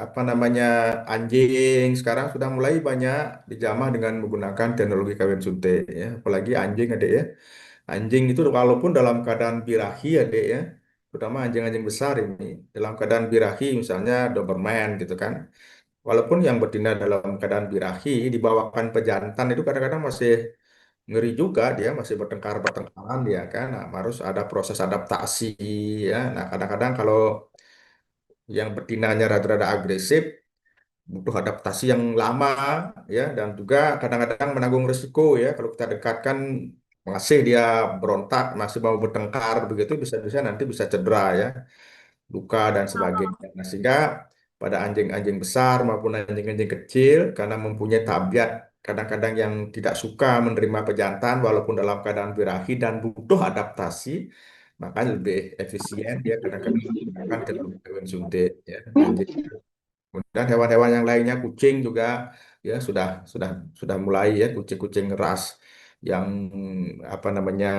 apa namanya anjing sekarang sudah mulai banyak dijamah dengan menggunakan teknologi kawin suntik ya. Apalagi anjing adek ya. Anjing itu walaupun dalam keadaan birahi adek ya, terutama anjing-anjing besar ini dalam keadaan birahi misalnya Doberman gitu kan. Walaupun yang betina dalam keadaan birahi dibawakan pejantan itu kadang-kadang masih ngeri juga dia masih bertengkar-bertengkaran dia kan. Nah, harus ada proses adaptasi ya. Nah, kadang-kadang kalau yang betinanya rada-rada agresif butuh adaptasi yang lama ya dan juga kadang-kadang menanggung risiko ya kalau kita dekatkan masih dia berontak masih mau bertengkar begitu bisa-bisa nanti bisa cedera ya luka dan sebagainya. Nah, sehingga pada anjing-anjing besar maupun anjing-anjing kecil karena mempunyai tabiat kadang-kadang yang tidak suka menerima pejantan walaupun dalam keadaan birahi dan butuh adaptasi, maka lebih efisien dia kadang-kadang menggunakan teknologi kawin suntik ya anjing. Kemudian hewan-hewan yang lainnya kucing juga ya sudah mulai ya kucing-kucing ras yang apa namanya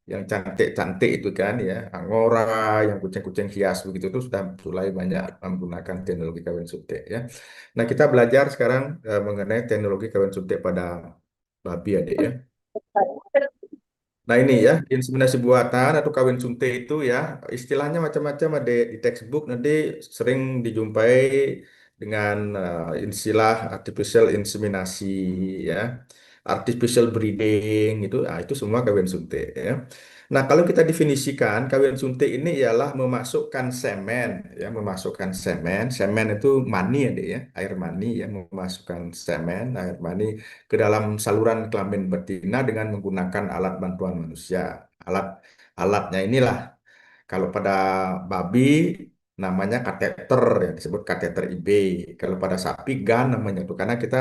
yang cantik-cantik itu kan ya angora yang kucing-kucing hias begitu itu sudah mulai banyak menggunakan teknologi kawin suntik ya. Nah kita belajar sekarang mengenai teknologi kawin suntik pada babi adik ya. Nah ini ya inseminasi buatan atau kawin suntik itu ya istilahnya macam-macam ada di textbook nanti sering dijumpai dengan istilah artificial inseminasi ya artificial breeding itu nah, itu semua kawin suntik ya. Nah kalau kita definisikan kawin suntik ini ialah memasukkan semen ya memasukkan semen itu mani ya dek ya air mani ya memasukkan semen air mani ke dalam saluran kelamin betina dengan menggunakan alat bantuan manusia. Alat alatnya inilah kalau pada babi namanya kateter yang disebut kateter IB. Kalau pada sapi gun namanya itu karena kita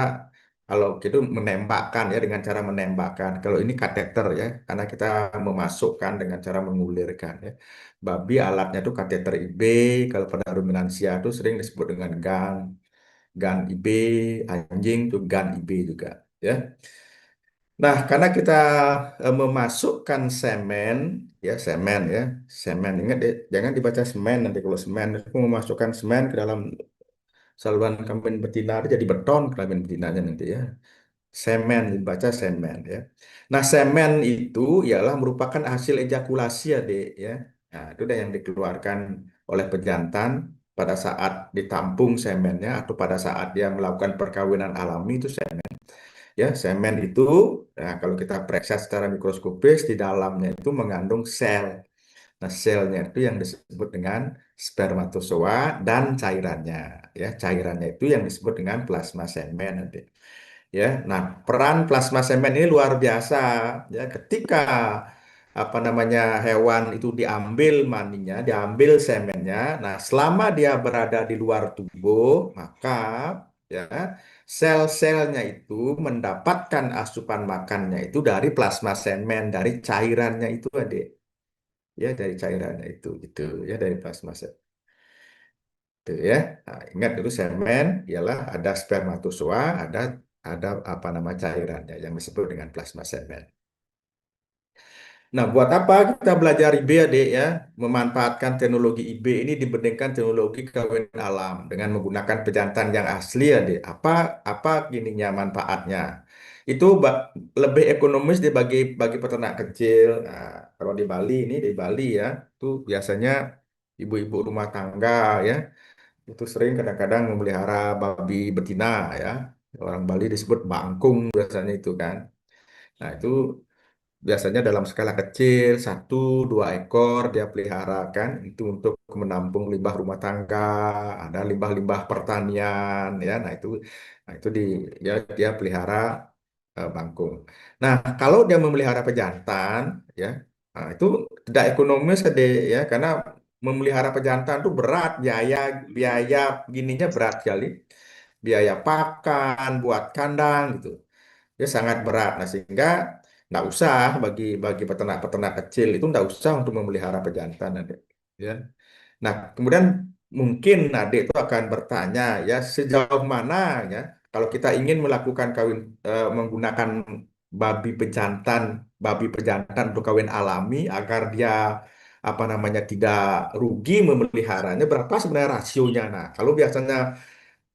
kalau itu menembakkan ya dengan cara menembakkan. Kalau ini kateter ya karena kita memasukkan dengan cara mengulirkan ya. Babi alatnya itu kateter IB. Kalau pada ruminansia itu sering disebut dengan gun, gun IB, anjing itu gun IB juga ya. Nah, karena kita memasukkan semen, ya semen ya, semen. Ingat ya, jangan dibaca semen nanti kalau semen itu memasukkan semen ke dalam saluran kelamin betina itu jadi beton kelamin betinanya nanti ya. Semen dibaca semen ya. Nah, semen itu ialah merupakan hasil ejakulasi ya, Dek ya. Nah, itu dah yang dikeluarkan oleh pejantan pada saat ditampung semennya atau pada saat dia melakukan perkawinan alami itu ya semen itu nah, kalau kita periksa secara mikroskopis di dalamnya itu mengandung sel. Nah, selnya itu yang disebut dengan spermatozoa dan cairannya ya cairannya itu yang disebut dengan plasma semen nanti ya. Nah, peran plasma semen ini luar biasa ya ketika apa namanya hewan itu diambil maninya, diambil semennya. Nah, selama dia berada di luar tubuh, maka ya sel-selnya itu mendapatkan asupan makannya itu dari plasma semen, dari cairannya itu, Adik. Ya, dari cairannya itu gitu ya dari plasma semen. Itu ya. Nah, ingat dulu semen ialah ada spermatozoa, ada apa nama cairannya yang disebut dengan plasma semen. Nah, buat apa kita belajar IB ya, Dek ya? Memanfaatkan teknologi IB ini dibandingkan teknologi kawin alam dengan menggunakan pejantan yang asli ya, Dek. Apa gininya manfaatnya? Itu lebih ekonomis bagi peternak kecil. Nah, kalau di Bali ini di Bali ya, itu biasanya ibu-ibu rumah tangga ya, itu sering kadang-kadang memelihara babi betina ya. Orang Bali disebut bangkung biasanya itu kan. Nah, itu biasanya dalam skala kecil, satu, dua ekor dia pelihara kan, itu untuk menampung limbah rumah tangga, ada limbah-limbah pertanian, ya, nah itu dia pelihara bangkung. Nah, kalau dia memelihara pejantan, ya, nah, itu tidak ekonomis, ya, karena memelihara pejantan itu berat, biaya biaya gininya berat sekali, biaya pakan, buat kandang gitu ya sangat berat. Nah, sehingga nggak usah bagi peternak-peternak kecil itu nggak usah untuk memelihara pejantan, adik. Ya. Nah, kemudian mungkin adik itu akan bertanya ya sejauh mana ya kalau kita ingin melakukan kawin menggunakan babi pejantan, babi pejantan untuk kawin alami agar dia apa namanya tidak rugi memeliharanya, berapa sebenarnya rasionya. Nah, kalau biasanya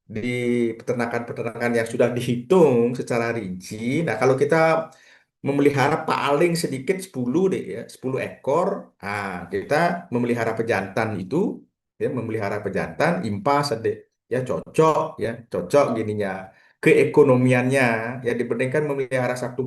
di peternakan-peternakan yang sudah dihitung secara rinci, nah kalau kita memelihara paling sedikit 10 deh ya, 10 ekor. Nah, kita memelihara pejantan itu ya, memelihara pejantan impas deh ya, cocok gininya keekonomiannya ya, dibandingkan memelihara satu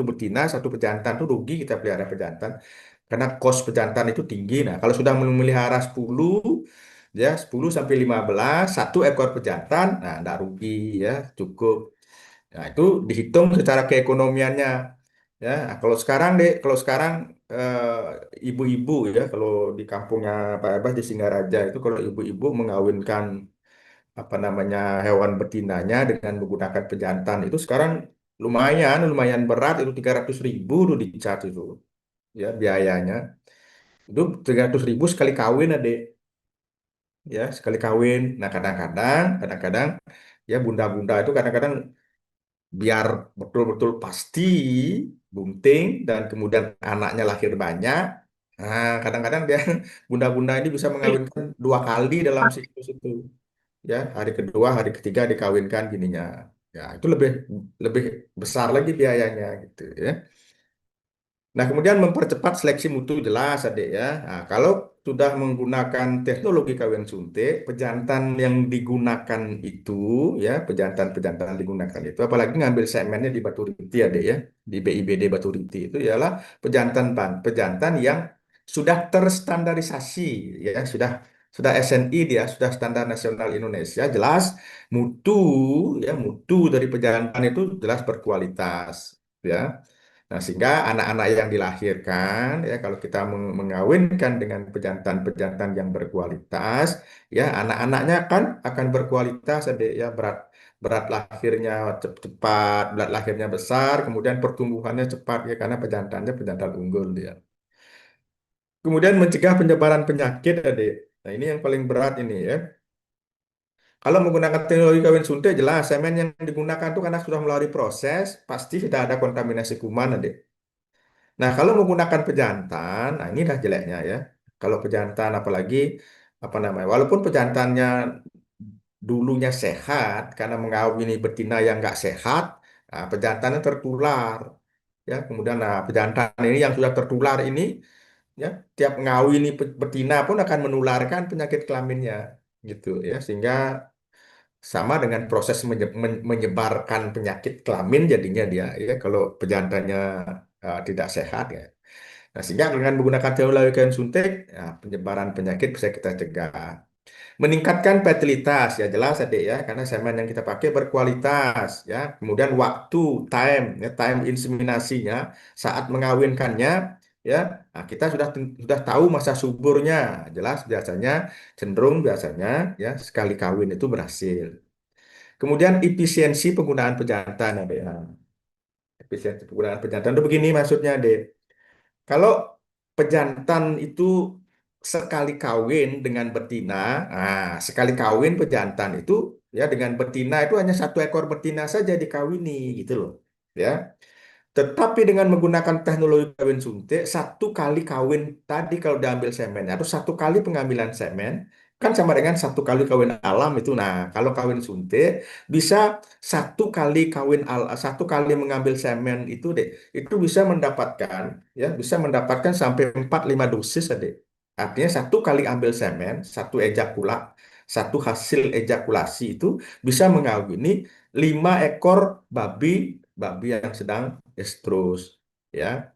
betina, satu pejantan tuh rugi kita pelihara pejantan karena kos pejantan itu tinggi. Nah, kalau sudah memelihara 10 ya, 10 sampai 15 satu ekor pejantan, nah enggak rugi ya, cukup. Nah, itu dihitung secara keekonomiannya. Ya, nah, kalau sekarang ibu-ibu ya, kalau di kampungnya Pak Abbas di Singaraja itu, kalau ibu-ibu mengawinkan apa namanya hewan betinanya dengan menggunakan pejantan itu sekarang lumayan berat, itu 300.000 tuh dicat itu ya biayanya. Itu 300.000 sekali kawin adek ya, sekali kawin. Nah, kadang-kadang ya bunda-bunda itu kadang-kadang biar betul-betul pasti bunting dan kemudian anaknya lahir banyak. Nah, kadang-kadang dia bunda-bunda ini bisa mengawinkan 2 kali dalam siklus itu. Ya, hari kedua, hari ketiga dikawinkan gininya. Ya, itu lebih lebih besar lagi biayanya gitu ya. Nah, kemudian mempercepat seleksi mutu jelas, adik ya. Nah, kalau sudah menggunakan teknologi kawin suntik, pejantan yang digunakan itu, ya, pejantan-pejantan yang digunakan itu, apalagi ngambil semennya di Batu Riti, adik ya, di BIBD Batu Riti itu ialah pejantan yang sudah terstandarisasi, ya, sudah SNI dia, sudah standar nasional Indonesia, jelas mutu, ya, mutu dari pejantan itu jelas berkualitas, ya. Nah, sehingga anak-anak yang dilahirkan, ya kalau kita mengawinkan dengan pejantan-pejantan yang berkualitas, ya anak-anaknya kan akan berkualitas, adik ya, berat berat lahirnya cepat, berat lahirnya besar, kemudian pertumbuhannya cepat ya karena pejantannya pejantan unggul dia. Kemudian mencegah penyebaran penyakit, adik. Nah, ini yang paling berat ini ya. Kalau menggunakan teknologi kawin suntik, jelas semen yang digunakan itu karena sudah melalui proses, pasti tidak ada kontaminasi kuman, adik. Nah, kalau menggunakan pejantan, nah inilah jeleknya ya. Kalau pejantan apalagi apa namanya, walaupun pejantannya dulunya sehat, karena mengawini betina yang nggak sehat, nah, pejantannya tertular. Ya, kemudian nah pejantan ini yang sudah tertular ini, ya tiap ngawini betina pun akan menularkan penyakit kelaminnya, gitu ya. Sehingga sama dengan proses menyebarkan penyakit kelamin jadinya dia, ya kalau pejantannya tidak sehat ya. Nah, sehingga dengan menggunakan teknologi kain suntik, ya, penyebaran penyakit bisa kita cegah. Meningkatkan fertilitas, ya jelas adik ya, karena semen yang kita pakai berkualitas, ya. Kemudian waktu, time inseminasinya, saat mengawinkannya, ya, nah, kita sudah tahu masa suburnya, jelas biasanya, ya sekali kawin itu berhasil. Kemudian efisiensi penggunaan pejantan, adik. Nah, efisiensi penggunaan pejantan itu begini maksudnya, adik. Kalau pejantan itu sekali kawin dengan betina, sekali kawin pejantan itu ya dengan betina itu hanya satu ekor betina saja dikawini gitu loh. Ya. Tetapi dengan menggunakan teknologi kawin suntik, satu kali kawin tadi kalau diambil semen atau satu kali pengambilan semen kan sama dengan satu kali kawin alam itu. Nah, kalau kawin suntik bisa satu kali mengambil semen itu deh, itu bisa mendapatkan sampai 4-5 dosis deh. Artinya satu kali ambil semen, satu hasil ejakulasi itu bisa mengawini 5 ekor babi babi yang sedang estrus ya.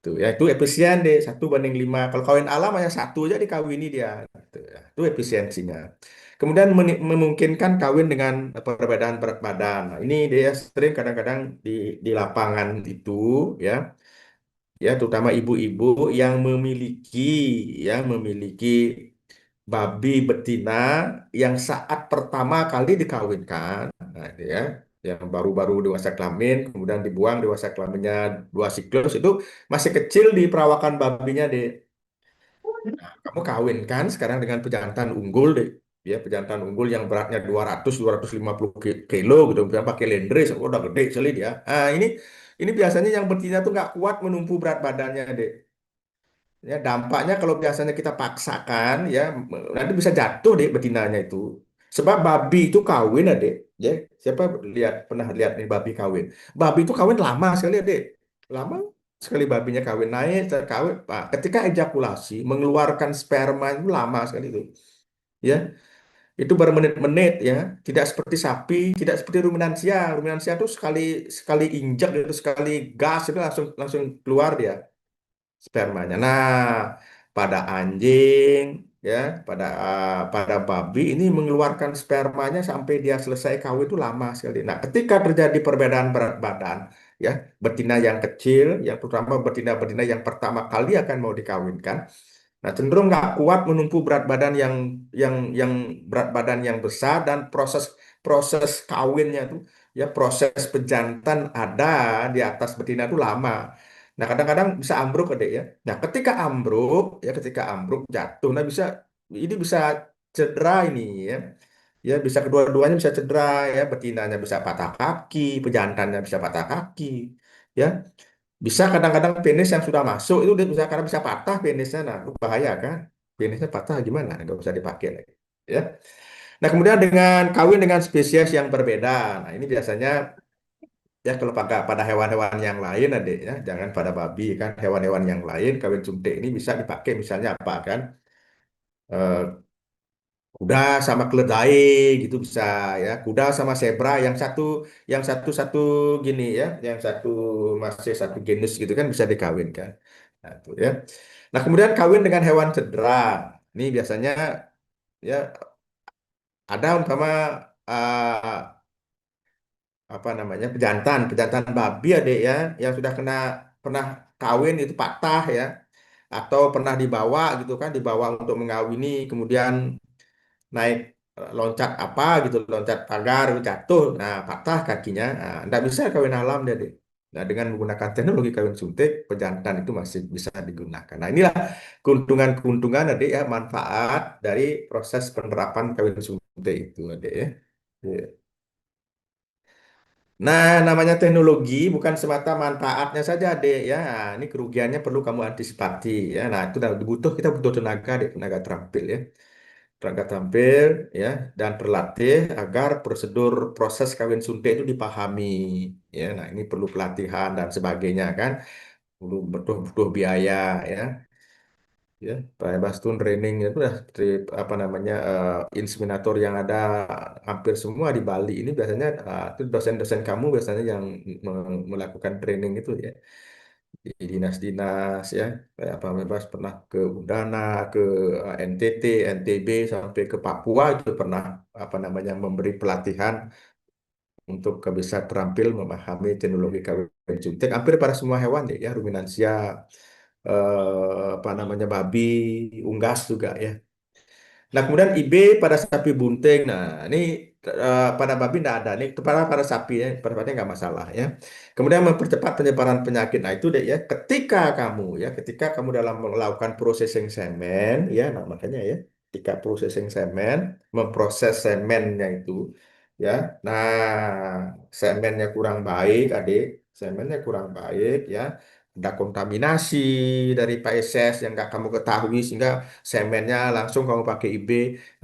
Tuh ya, itu efisien deh 1 banding 5. Kalau kawin alam hanya satu aja dikawini dia gitu, ya. Itu efisiensinya. Kemudian memungkinkan kawin dengan perbedaan berat badan. Nah, ini dia sering kadang-kadang di lapangan itu ya, ya terutama ibu-ibu yang memiliki babi betina yang saat pertama kali dikawinkan, nah, itu ya, yang baru-baru dewasa kelamin, kemudian dibuang dewasa kelaminnya 2 siklus itu masih kecil di perawakan babinya deh. Kamu kawinkan sekarang dengan pejantan unggul deh, ya pejantan unggul yang beratnya 200-250 kilo gitu, misalnya pakai lendres, oh, udah gede sekali dia. Ini biasanya yang betina tuh nggak kuat menumpu berat badannya deh. Ya, dampaknya kalau biasanya kita paksakan, ya nanti bisa jatuh deh betinanya itu. Sebab babi itu kawin, adek. Ya, siapa pernah lihat nih babi kawin? Babi itu kawin lama sekali, adek. Lama sekali babinya kawin naik, kawin. Pak, ketika ejakulasi mengeluarkan sperma itu lama sekali itu. Ya, itu bermenit-menit ya. Tidak seperti sapi, tidak seperti ruminansia. Ruminansia itu sekali sekali injak itu sekali gas itu langsung langsung keluar dia spermanya. Nah, pada anjing ya, pada babi ini mengeluarkan spermanya sampai dia selesai kawin itu lama sekali. Nah, ketika terjadi perbedaan berat badan ya, betina yang kecil, yang terutama betina-betina yang pertama kali akan mau dikawinkan, nah cenderung nggak kuat menumpu berat badan yang berat badan yang besar dan proses proses kawinnya itu ya proses pejantan ada di atas betina itu lama. Nah, kadang-kadang bisa ambruk adek ya. Nah, ketika ambruk jatuh, nah ini bisa cedera ini ya. Ya, bisa kedua-duanya bisa cedera ya, betinanya bisa patah kaki, pejantannya bisa patah kaki. Ya, bisa kadang-kadang penis yang sudah masuk itu dia bisa karena bisa patah penisnya. Nah, itu bahaya kan? Penisnya patah gimana? Nggak bisa dipakai lagi. Ya. Nah, kemudian dengan kawin dengan spesies yang berbeda. Nah, ini biasanya ya kalau pada hewan-hewan yang lain adik ya, jangan pada babi kan, hewan-hewan yang lain kawin suntik ini bisa dipakai misalnya apa kan? Kuda sama keledai gitu bisa ya. Kuda sama zebra yang satu satu gini ya, yang satu masih satu genus gitu kan bisa dikawinkan. Nah, itu ya. Nah, kemudian kawin dengan hewan cedera. Ini biasanya ya ada umpama uh, apa namanya pejantan, pejantan babi adik ya, yang sudah pernah kawin itu patah ya, atau pernah dibawa gitu kan, dibawa untuk mengawini, kemudian naik loncat apa gitu, loncat pagar jatuh, nah patah kakinya, nah, nggak bisa kawin alam dia deh. Nah, dengan menggunakan teknologi kawin suntik, pejantan itu masih bisa digunakan. Nah, inilah keuntungan-keuntungan adik ya, manfaat dari proses penerapan kawin suntik itu adik ya. Iya. Nah, namanya teknologi bukan semata manfaatnya saja, Dek. Ya, ini kerugiannya perlu kamu antisipasi. Ya, nah itu kita butuh tenaga, Dek, tenaga terampil ya, tenaga terampil ya, dan terlatih agar prosedur proses kawin suntik itu dipahami. Ya, nah ini perlu pelatihan dan sebagainya kan, perlu butuh butuh biaya ya. Ya, Pak Bastun training itu udah seperti apa namanya inseminator yang ada hampir semua di Bali ini biasanya itu dosen-dosen kamu biasanya yang melakukan training itu ya di dinas-dinas ya kayak Pak Bebas pernah ke Udana ke NTT, NTB sampai ke Papua itu pernah apa namanya memberi pelatihan untuk bisa terampil memahami teknologi kawin suntik hampir pada semua hewan ya ruminansia apa namanya babi, unggas juga ya. Nah, kemudian IB pada sapi bunting. Nah, ini pada babi tidak ada. Ini pada sapi ya, pada sapi nggak masalah ya. Kemudian mempercepat penyebaran penyakit. Nah, itu deh ya. Ketika kamu dalam melakukan processing semen, ya, nah makanya ya, ketika processing semen, memproses semennya itu, ya. Nah, semennya kurang baik, adik. Semennya kurang baik, ya. Ada kontaminasi dari feses yang nggak kamu ketahui sehingga semennya langsung kamu pakai IB.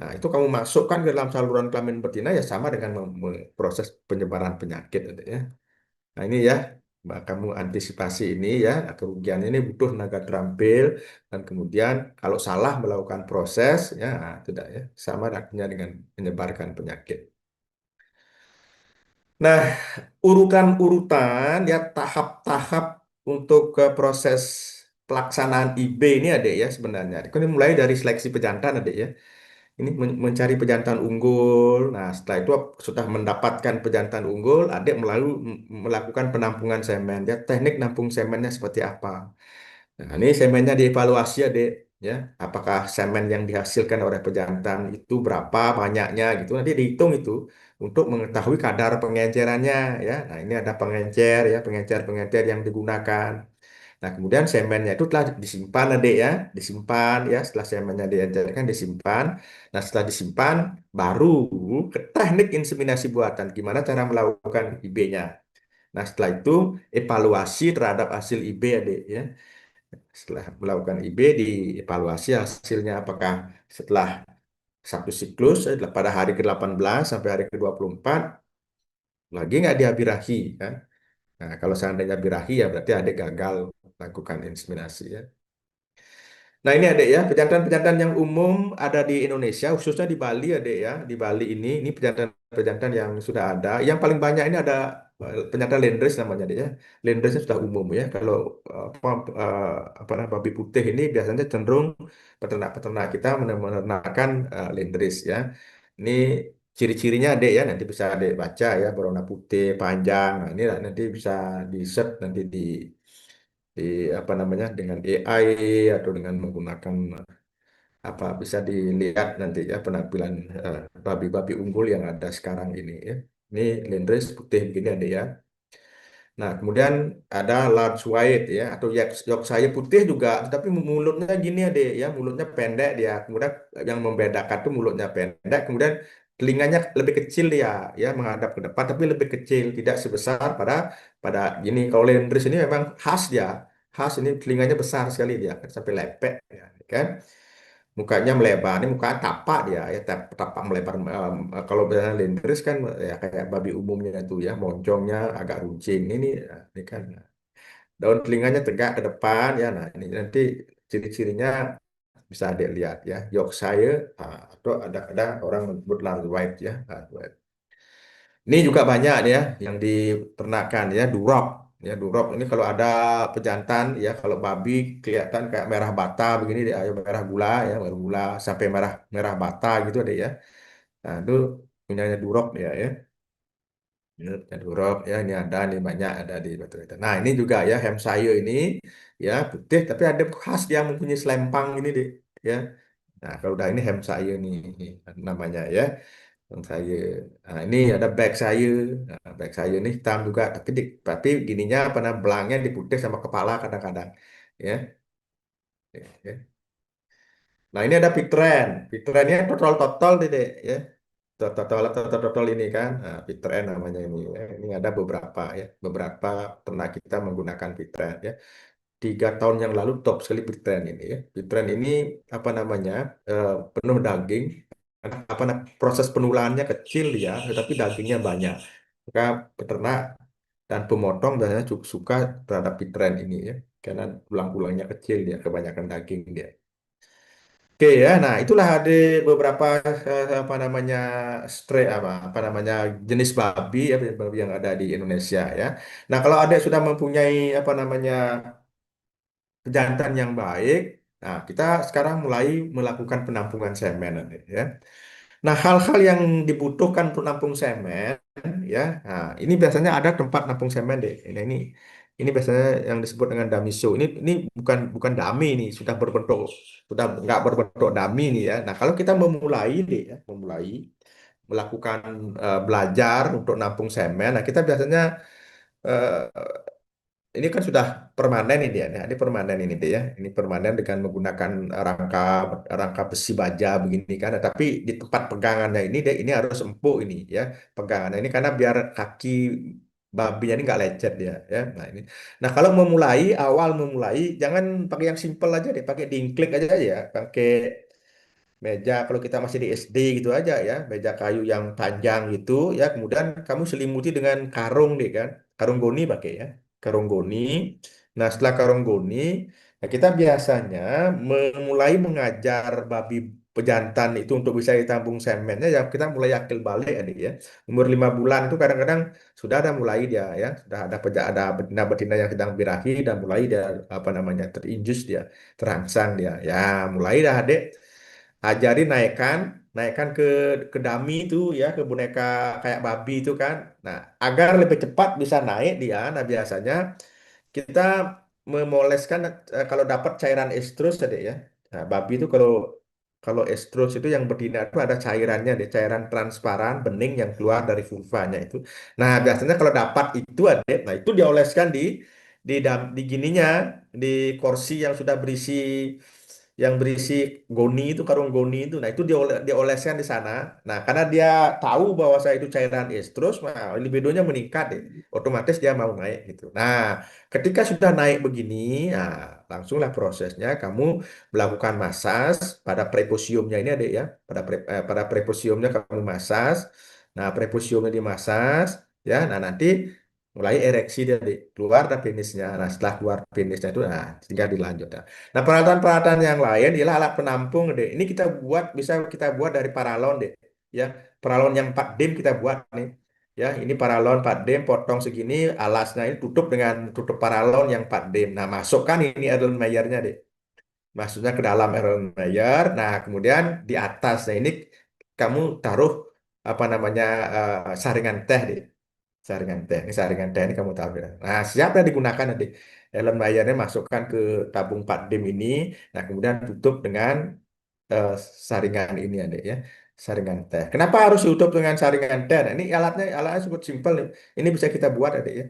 Nah, itu kamu masukkan ke dalam saluran kelamin betina ya sama dengan proses penyebaran penyakit gitu ya. Nah, ini ya, kamu antisipasi ini ya, kerugian ini butuh tenaga terampil dan kemudian kalau salah melakukan proses ya tidak ya sama artinya dengan menyebarkan penyakit. Nah, urutan-urutan ya tahap-tahap untuk ke proses pelaksanaan IB ini ada ya sebenarnya. Ini mulai dari seleksi pejantan ada ya. Ini mencari pejantan unggul. Nah, setelah itu sudah mendapatkan pejantan unggul, adik melakukan penampungan semen. Ya, teknik nampung semennya seperti apa? Nah, ini semennya dievaluasi adik. Ya, apakah semen yang dihasilkan oleh pejantan itu berapa banyaknya gitu. Nanti dihitung itu untuk mengetahui kadar pengencerannya. Ya, nah ini ada pengencer ya, pengencer-pengencer yang digunakan. Nah, kemudian semennya itu telah disimpan, adik ya, disimpan ya. Setelah semennya diencerkan, disimpan. Nah, setelah disimpan, baru ke teknik inseminasi buatan. Gimana cara melakukan IB-nya? Nah, setelah itu evaluasi terhadap hasil IB, adik ya. Setelah melakukan IB, dievaluasi hasilnya apakah setelah satu siklus pada hari ke-18 sampai hari ke-24 lagi nggak dia birahi kan. Nah, kalau seandainya birahi ya berarti adik gagal lakukan inseminasi ya. Nah ini adik ya, pejantan-pejantan yang umum ada di Indonesia, khususnya di Bali adik ya. Di Bali ini pejantan-pejantan yang sudah ada. Yang paling banyak ini ada pejantan Landrace namanya adik ya. Landrace sudah umum ya. Kalau apa namanya babi putih ini biasanya cenderung peternak-peternak kita menernakan Landrace ya. Ini ciri-cirinya adik ya, nanti bisa adik baca ya, berwarna putih, panjang. Nah, ini nanti bisa di search nanti di apa namanya dengan AI atau dengan menggunakan apa bisa dilihat nanti ya penampilan babi-babi unggul yang ada sekarang ini ya. Ini Landrace putih begini ada ya. Nah, kemudian ada large white ya atau Yorkshire putih juga, tapi mulutnya gini ada ya, mulutnya pendek dia. Kemudian yang membedakan tuh mulutnya pendek, kemudian telinganya lebih kecil dia ya menghadap ke depan tapi lebih kecil, tidak sebesar pada pada gini. Kalau Landrace ini memang khas dia. Khas ini telinganya besar sekali dia sampai lepek ya, kan? Mukanya melebar, ini muka tapak dia ya, tapak melebar. Kalau misalnya lendris kan ya kayak babi umumnya itu ya, moncongnya agak runcing. Ini kan daun telinganya tegak ke depan ya. Nah ini nanti ciri-cirinya bisa ada lihat ya. Yorkshire atau ada orang menyebut large white ya. Large white. Ini juga banyak ya yang diternakan ya, Durok. Ya, Durok ini kalau ada pejantan ya, kalau babi kelihatan kayak merah bata begini dia, ya, merah gula ya, merah gula sampai merah merah bata gitu ada ya. Nah, itu punyanya Durok ya ya. Ini punya Durok ya, ini ada nih banyak ada di Batu Hitam. Nah, ini juga ya Hampshire ini ya putih tapi ada khas dia mempunyai selempang ini deh ya. Nah, kalau udah ini Hampshire nih namanya ya. Yang saya, nah, ini ada bag saya, nah, bag saya ini hitam juga, tapi gininya apa namanya belangnya diputih sama kepala kadang-kadang, ya. Ya. Nah ini ada Pitren, Pitrennya total-total deh, ya. Total ini kan, nah, Pitren namanya ini. Ya. Ini ada beberapa ya, beberapa ternak kita menggunakan Pitren ya. 3 tahun yang lalu top sekali Pitren ini ya. Pitren ini apa namanya penuh daging, proses penularannya kecil ya, tetapi dagingnya banyak. Maka peternak dan pemotong biasanya cukup suka terhadap pitren ini ya, karena tulang-tulangnya kecil dia, kebanyakan daging dia. Oke ya, nah itulah ada beberapa apa namanya apa namanya jenis babi ya, babi yang ada di Indonesia ya. Nah kalau ada sudah mempunyai apa namanya pejantan yang baik, nah kita sekarang mulai melakukan penampungan semen nanti, ya. Nah, hal-hal yang dibutuhkan untuk nampung semen, ya, nah, ini biasanya ada tempat nampung semen deh. Ini biasanya yang disebut dengan damiso. Ini bukan bukan dami nih, sudah nggak berbentuk dami nih ya. Nah, kalau kita memulai deh, ya, memulai melakukan belajar untuk nampung semen, nah kita biasanya eh, ini kan sudah permanen ini dia. Nah, ini permanen ini dia ya. Ini permanen dengan menggunakan rangka rangka besi baja begini kan. Nah, tapi di tempat pegangannya ini dia ini harus empuk ini ya. Pegangannya ini karena biar kaki babinya ini nggak lecet dia ya. Nah, ini. Nah, kalau awal memulai jangan pakai yang simple aja deh, pakai dingklik aja ya. Pakai meja kalau kita masih di SD gitu aja ya, meja kayu yang panjang gitu ya, kemudian kamu selimuti dengan karung deh kan, karung goni pakai ya, karung goni. Nah setelah karung goni, nah kita biasanya memulai mengajar babi pejantan itu untuk bisa ditampung semennya ya, kita mulai akil balik adik ya, umur 5 bulan itu kadang-kadang sudah ada mulai dia ya, sudah ada ada betina-betina yang sedang birahi dan mulai dia apa namanya terinjus dia, terangsang dia ya, mulai dah adik ajari naikkan ke dummy itu ya, ke boneka kayak babi itu kan. Nah, agar lebih cepat bisa naik dia, nah biasanya kita memoleskan kalau dapat cairan estrus tadi ya. Nah, babi itu kalau kalau estrus itu yang betina itu ada cairannya, deh, cairan transparan bening yang keluar dari vulvanya itu. Nah, biasanya kalau dapat itu ada, nah itu dioleskan di gininya, di kursi yang sudah berisi yang berisi goni itu, karung goni itu. Nah, itu dioleskan di sana. Nah, karena dia tahu bahwa saya itu cairan estrus, nah, libidonya meningkat deh. Otomatis dia mau naik gitu. Nah, ketika sudah naik begini, nah, langsunglah prosesnya kamu melakukan masas pada preposiumnya ini ada ya. Pada preposiumnya kamu masas. Nah, preposiumnya dimasas ya. Nah, nanti mulai ereksi dari keluar dah penisnya. Nah, setelah keluar penisnya itu, nah, tinggal dilanjut. Nah, peralatan-peralatan yang lain ialah alat penampung, deh. Ini kita buat, bisa kita buat dari paralon, deh. Ya, paralon yang 4 dim kita buat nih. Ya, ini paralon 4 dim, potong segini, alasnya ini tutup dengan tutup paralon yang 4 dim. Nah, masukkan ini Erlenmeyernya, deh. Maksudnya ke dalam Erlenmeyer. Nah, kemudian di atas. Nah, ini kamu taruh apa namanya saringan teh, deh. Saringan teh. Ini saringan teh ini kamu taruh. Nah, siapa yang digunakan nanti? Elon Mayernya masukkan ke tabung 4 dim ini. Nah, kemudian tutup dengan eh, saringan ini adek ya. Saringan teh. Kenapa harus ditutup dengan saringan teh? Nah, ini alatnya cukup simpel nih. Ini bisa kita buat adek ya.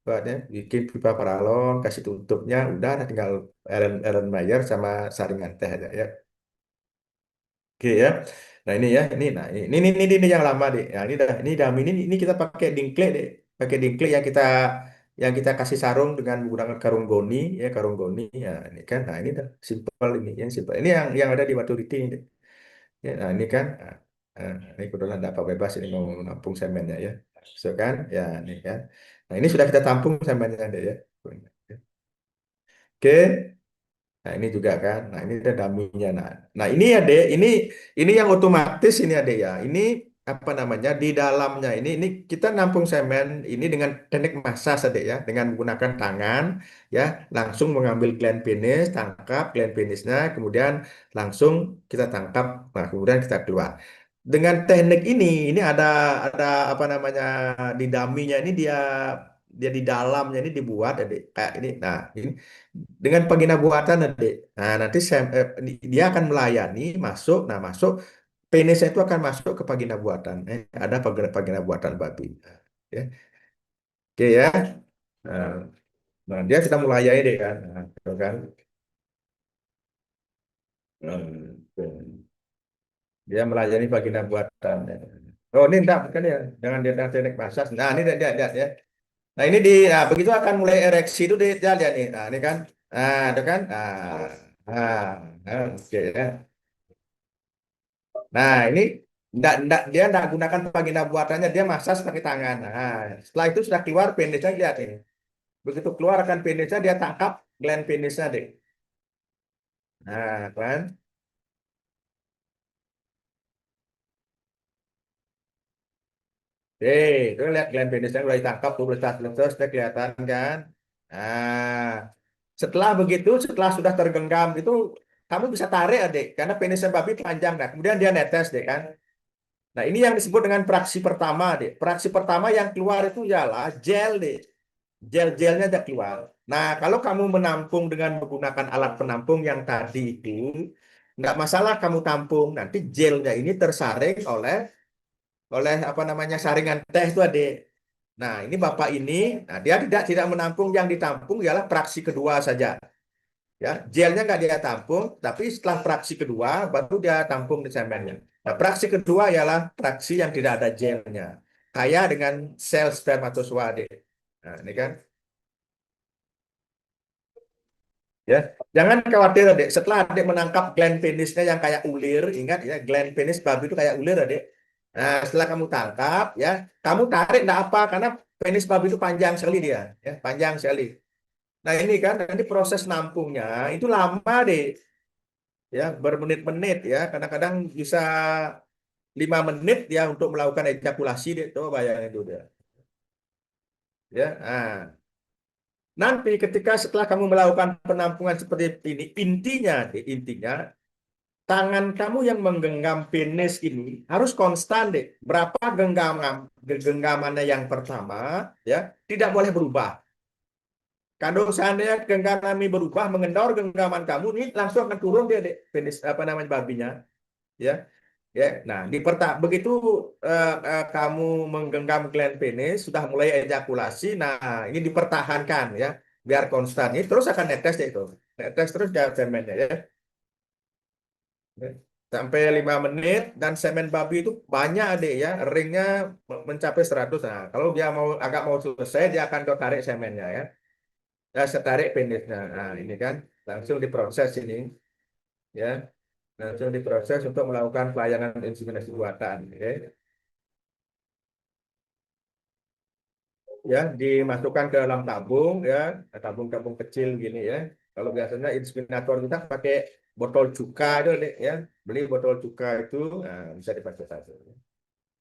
Buatnya bikin pipa paralon, kasih tutupnya, udah nah, tinggal Elon Mayer sama saringan teh aja ya. Oke ya. Nah ini ya, ini yang lama deh. Nah, ini dah ini kita pakai dingkle deh. Pakai dingkle yang kita kasih sarung dengan menggunakan karung goni ya, karung goni. Ya, ini kan. Nah, ini dah simpel ini, yang simpel. Ini yang ada di Maturity ini deh. Ya, nah ini kan. Ini kebetulan dapat bebas ini mau menampung semennya ya. So kan? Ya, ini kan. Nah, ini sudah kita tampung semennya deh ya. Oke. Nah, ini juga kan. Nah, ini ada dummy-nya. Nah, ini ya, Dek. Ini yang otomatis ini ada ya. Ini apa namanya? Di dalamnya ini kita nampung semen ini dengan teknik massage Dek ya, dengan menggunakan tangan ya, langsung mengambil gland penis, tangkap gland penisnya, kemudian langsung kita tangkap, nah kemudian kita keluar. Dengan teknik ini ada apa namanya di dummy-nya ini dia dia di dalamnya ini dibuat ya, Dek. Kayak ini. Nah, ini dengan vagina buatan adik. Nah, nanti dia akan melayani masuk. Nah, masuk penisnya itu akan masuk ke vagina buatan. Ada vagina buatan babi. Ya. Oke ya. Nah, nah, dia sudah melayani deh kan. Nah, gitu kan. Hmm, dia melayani vagina buatan. Oh, ini enggak bukan ya. Jangan dia teknik massage. Nah, ini dia ya. Nah, ini nah, begitu akan mulai ereksi itu dia lihat nih. Nah, ini kan. Nah, itu kan. Oke ya. Nah, ini dia enggak gunakan vagina buatannya, dia massage pakai tangan. Nah, setelah itu sudah keluar penisnya, lihat ini. Begitu keluar akan penisnya, dia tangkap gland penisnya, deh. Nah, kan? Itu lihat gland penisnya udah ditangkap tuh, terus sudah kelihatan kan? Nah, setelah sudah tergenggam itu, kamu bisa tarik, adik, karena penisnya babi panjang. Nah, kemudian dia netes, deh kan? Nah, ini yang disebut dengan praksi pertama, deh. Praksi pertama yang keluar itu ialah gel, deh. Gel-gelnya ada keluar. Nah, kalau kamu menampung dengan menggunakan alat penampung yang tadi itu, nggak masalah kamu tampung. Nanti gelnya ini tersaring oleh oleh apa namanya saringan teh itu adik. Nah, ini bapak ini, nah dia tidak menampung, yang ditampung ialah praksi kedua saja. Ya, gelnya nggak dia tampung, tapi setelah praksi kedua baru dia tampung di semennya. Nah, praksi kedua ialah praksi yang tidak ada gelnya, kaya dengan sel spermatozoa adik. Nah, ini kan. Ya, jangan khawatir adik. Setelah adik menangkap gland penisnya yang kayak ulir, ingat ya, gland penis babi itu kayak ulir adik. Nah, setelah kamu tangkap, ya, kamu tarik enggak apa, karena penis babi itu panjang sekali dia, ya, panjang sekali. Nah, ini kan nanti proses nampungnya itu lama deh, ya, bermenit-menit ya, kadang-kadang bisa 5 menit ya untuk melakukan ejakulasi deh, tuh bayangin itu dia. Ya, nah, nanti ketika setelah kamu melakukan penampungan seperti ini, intinya tangan kamu yang menggenggam penis ini harus konstan deh. Berapa genggamannya yang pertama, ya, tidak boleh berubah. Kalau seandainya genggaman ini berubah, mengendor genggaman kamu ini langsung akan turun dia deh, penis apa namanya babinya, ya. Ya, nah begitu kamu menggenggam gland penis sudah mulai ejakulasi, nah ini dipertahankan ya, biar konstan. Ini terus akan netes ya itu, netes terus ya semennya ya. Sampai 5 menit dan semen babi itu banyak adik ya, ringnya mencapai 100. Nah, kalau dia mau agak mau selesai, dia akan kau tarik semennya ya. Ya, saya tarik penisnya. Nah, ini kan langsung diproses ini ya. Langsung diproses untuk melakukan pelayanan inseminasi buatan. Ya. Ya, dimasukkan ke dalam tabung ya, tabung-tabung kecil gini ya. Kalau biasanya inseminator kita pakai botol cuka itu Dek, ya, beli botol cuka itu, nah, bisa dipakai satu.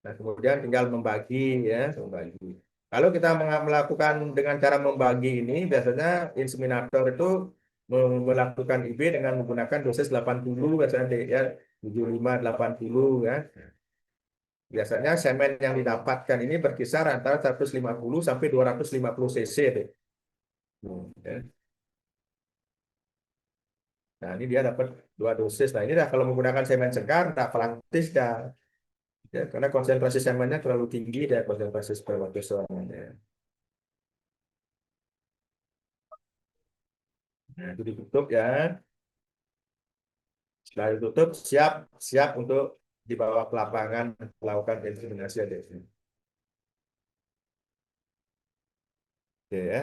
Nah, kemudian tinggal membagi ya, membagi. Kalau kita melakukan dengan cara membagi ini, biasanya inseminator itu melakukan IB dengan menggunakan dosis 80 biasanya Dek, ya, 75 80 ya. Biasanya semen yang didapatkan ini berkisar antara 150 sampai 250 cc. Deh. Ya. Nah, ini dia dapat 2 dosis. Nah, ini dah kalau menggunakan semen segar, tak praktis dah. Ya, karena konsentrasi semennya terlalu tinggi dan konsentrasi spermatozoanya. Nah, itu ditutup ya. Setelah ditutup, siap siap untuk dibawa ke lapangan melakukan inseminasi ya, Dek. Oke, ya.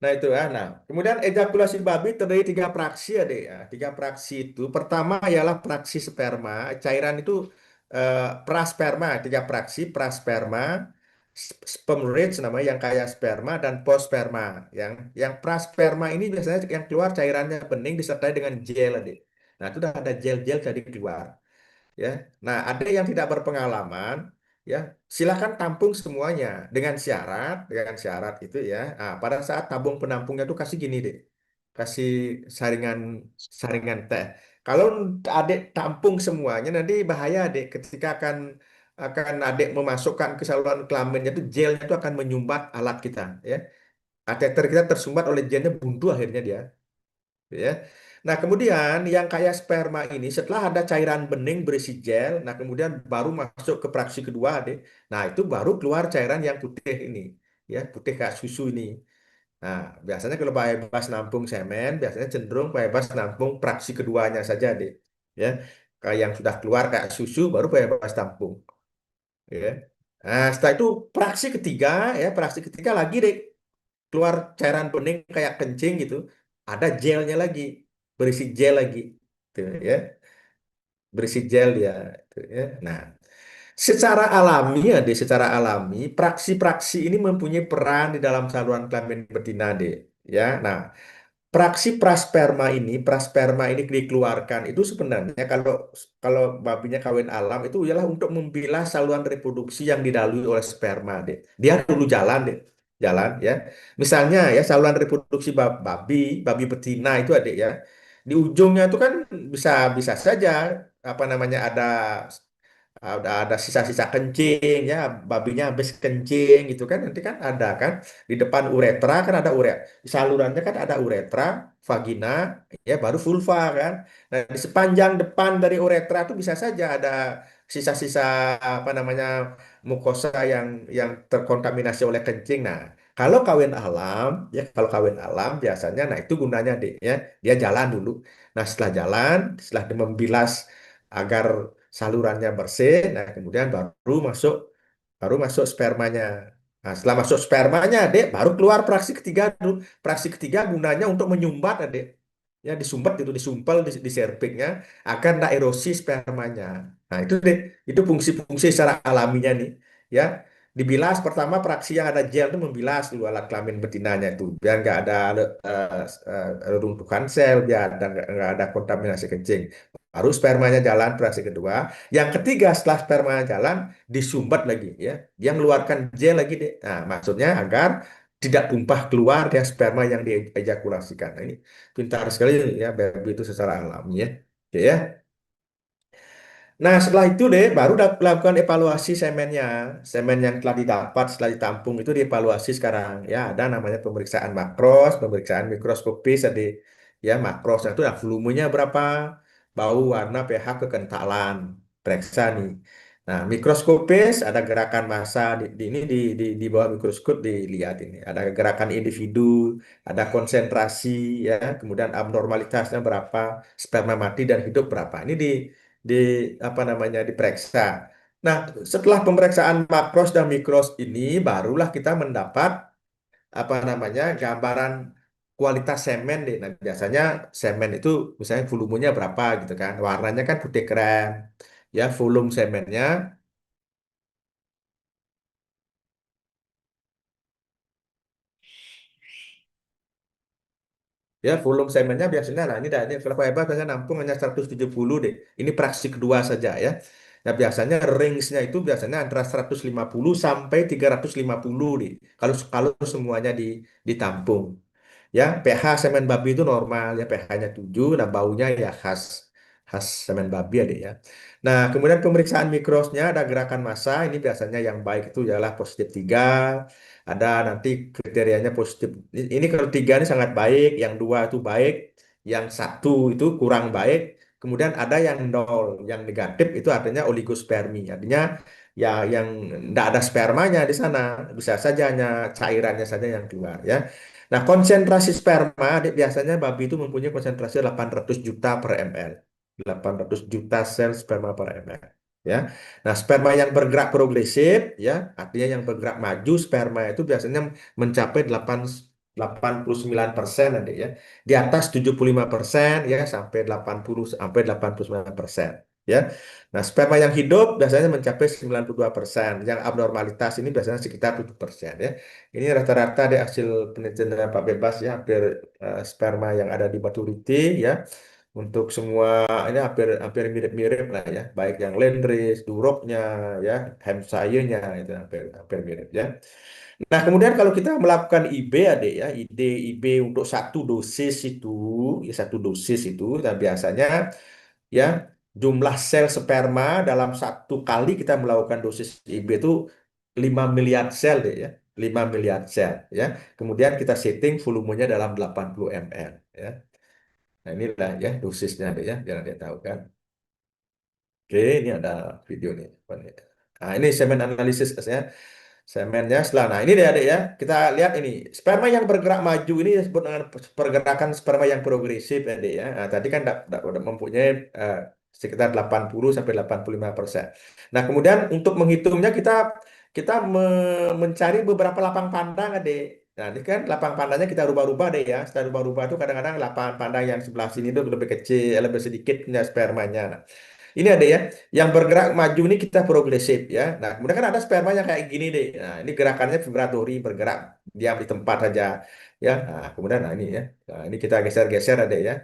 Nah itu ya. Nah, kemudian ejakulasi babi terdiri 3 praksi ya, Dek. Ya, 3 praksi itu. Pertama ialah praksi sperma. Cairan itu prasperma, 3 praksi, prasperma, sperm rage namanya yang kaya sperma dan postsperma. Yang prasperma ini biasanya yang keluar cairannya bening disertai dengan gel, Dek. Nah, itu udah ada gel-gel jadi keluar ya. Nah, ada yang tidak berpengalaman, ya, silakan tampung semuanya dengan syarat itu ya. Nah, pada saat tabung penampungnya itu kasih gini deh, kasih saringan saringan teh. Kalau adik tampung semuanya nanti bahaya adik ketika akan adik memasukkan ke saluran kelaminnya itu gelnya itu akan menyumbat alat kita ya. Kateter kita tersumbat oleh gelnya buntu akhirnya dia ya. Nah, kemudian yang kayak sperma ini setelah ada cairan bening berisi gel, nah kemudian baru masuk ke praksi kedua deh. Nah, itu baru keluar cairan yang putih ini, ya, putih kayak susu ini. Nah, biasanya kalau Pak Ebas nampung semen, biasanya cenderung Pak Ebas nampung praksi keduanya saja deh, ya. Kayak yang sudah keluar kayak susu baru Pak Ebas tampung, ya. Nah, setelah itu praksi ketiga, ya, praksi ketiga lagi deh keluar cairan bening kayak kencing gitu, ada gelnya lagi, berisi gel lagi, tuh ya, berisi gel dia, tuh, ya. Nah, secara alami ya, deh, secara alami praksi-praksi ini mempunyai peran di dalam saluran kelamin betina, deh, ya. Nah, prasperma ini dikeluarkan itu sebenarnya kalau kalau babinya kawin alam itu ialah untuk membilas saluran reproduksi yang didalui oleh sperma, deh. Dia dulu jalan, deh. Jalan ya. Misalnya ya saluran reproduksi babi betina itu adik ya. Di ujungnya itu kan bisa bisa saja apa namanya ada sisa-sisa kencing ya, babinya habis kencing gitu kan, nanti kan ada kan di depan uretra kan ada di salurannya kan ada uretra, vagina, ya baru vulva kan. Nah, di sepanjang depan dari uretra itu bisa saja ada sisa-sisa apa namanya mukosa yang terkontaminasi oleh kencing. Nah, kalau kawin alam biasanya, nah itu gunanya deh ya, dia jalan dulu. Nah, setelah dia membilas agar salurannya bersih, nah kemudian baru masuk spermanya. Nah, setelah masuk spermanya, Dek, baru keluar praksi ketiga dulu. Praksi ketiga gunanya untuk menyumbat, Dek. Ya, disumbat itu, disumpel di serviksnya agar tidak erosi spermanya. Nah, itu Dek, itu fungsi-fungsi secara alaminya nih. Ya, dibilas pertama praksi yang ada gel itu membilas dulu alat kelamin betinanya itu biar nggak ada runtuhan sel, biar nggak ada kontaminasi kencing. Baru spermanya jalan praksi kedua. Yang ketiga setelah spermanya jalan disumbat lagi ya. Dia mengeluarkan gel lagi deh. Nah, maksudnya agar tidak tumpah keluar ya sperma yang diejakulasikan. Nah, ini pintar sekali ya baby itu secara alami ya. Oke ya. Nah, setelah itu deh baru lakukan evaluasi semennya. Semen yang telah didapat setelah ditampung itu dievaluasi sekarang. Ya, ada namanya pemeriksaan makros, pemeriksaan mikroskopis tadi. Ya, makros nah, itu volumenya berapa, bau, warna, pH, kekentalan. Periksa nih. Nah, mikroskopis ada gerakan massa ini di bawah mikroskop dilihat ini. Ada gerakan individu, ada konsentrasi ya, kemudian abnormalitasnya berapa, sperma mati dan hidup berapa. Ini di apa namanya diperiksa. Nah, setelah pemeriksaan makros dan mikros ini barulah kita mendapat apa namanya gambaran kualitas semen deh. Nah, biasanya semen itu misalnya volumenya berapa gitu kan. Warnanya kan putih krem. Ya, volume semennya. Ya, volume semennya biasanya, nah ini dah, ini kalau hebat biasanya nampung hanya 170 deh. Ini praksi kedua saja ya. Nah, biasanya range-nya itu biasanya antara 150 sampai 350 deh. Kalau kalau semuanya ditampung. Ya, pH semen babi itu normal ya, pH-nya 7, nah baunya ya khas khas semen babi ada ya. Nah, kemudian pemeriksaan mikrosnya ada gerakan massa, ini biasanya yang baik itu ialah positif 3, ada nanti kriterianya positif. Ini kalau 3 ini sangat baik, yang 2 itu baik, yang satu itu kurang baik, kemudian ada yang nol, yang negatif itu artinya oligospermi, artinya ya yang tidak ada spermanya di sana, bisa saja hanya cairannya saja yang keluar ya. Nah, konsentrasi sperma biasanya babi itu mempunyai konsentrasi 800 juta per ml. 800 juta sel sperma per ml. Ya. Nah, sperma yang bergerak progresif, ya, artinya yang bergerak maju, sperma itu biasanya mencapai 89% nanti ya. Di atas 75% ya sampai 80 sampai 89%. Ya. Nah, sperma yang hidup biasanya mencapai 92%. Yang abnormalitas ini biasanya sekitar 7% ya. Ini rata-rata dari hasil penelitian Pak Bebas ya, hampir sperma yang ada di Maturity ya. Untuk semua ini hampir hampir mirip-mirip lah ya, baik yang Landrace, Duroknya ya, Hampshire-nya itu hampir hampir mirip ya. Nah, kemudian kalau kita melakukan IB adik ya, IB untuk satu dosis itu, ya satu dosis itu, dan biasanya ya jumlah sel sperma dalam satu kali kita melakukan dosis IB itu 5 miliar sel deh ya, 5 miliar sel ya. Kemudian kita setting volumenya dalam 80 ml ya. Nah, inilah ya dosisnya deh ya, biar dia tahu kan. Oke, ini ada video nih. Apa nih? Nah, ini semen analisis ya. Semennya setelah. Nah, ini deh adik ya. Kita lihat ini. Sperma yang bergerak maju ini disebut dengan pergerakan sperma yang progresif ya, adik ya. Nah, tadi kan udah mempunyai sekitar 80 sampai 85%. Nah, kemudian untuk menghitungnya kita kita mencari beberapa lapang pandang adik. Nah, ini kan lapang pandangnya kita rubah-rubah deh ya. Setelah rubah-rubah itu kadang-kadang lapang pandang yang sebelah sini itu lebih kecil, lebih sedikit punya spermanya. Nah, ini ada ya, yang bergerak maju ini kita progresif ya. Nah, kemudian kan ada sperma yang kayak gini deh. Nah, ini gerakannya vibratori, bergerak diam di tempat saja ya. Nah, kemudian nah ini ya. Nah, ini kita geser-geser ada ya.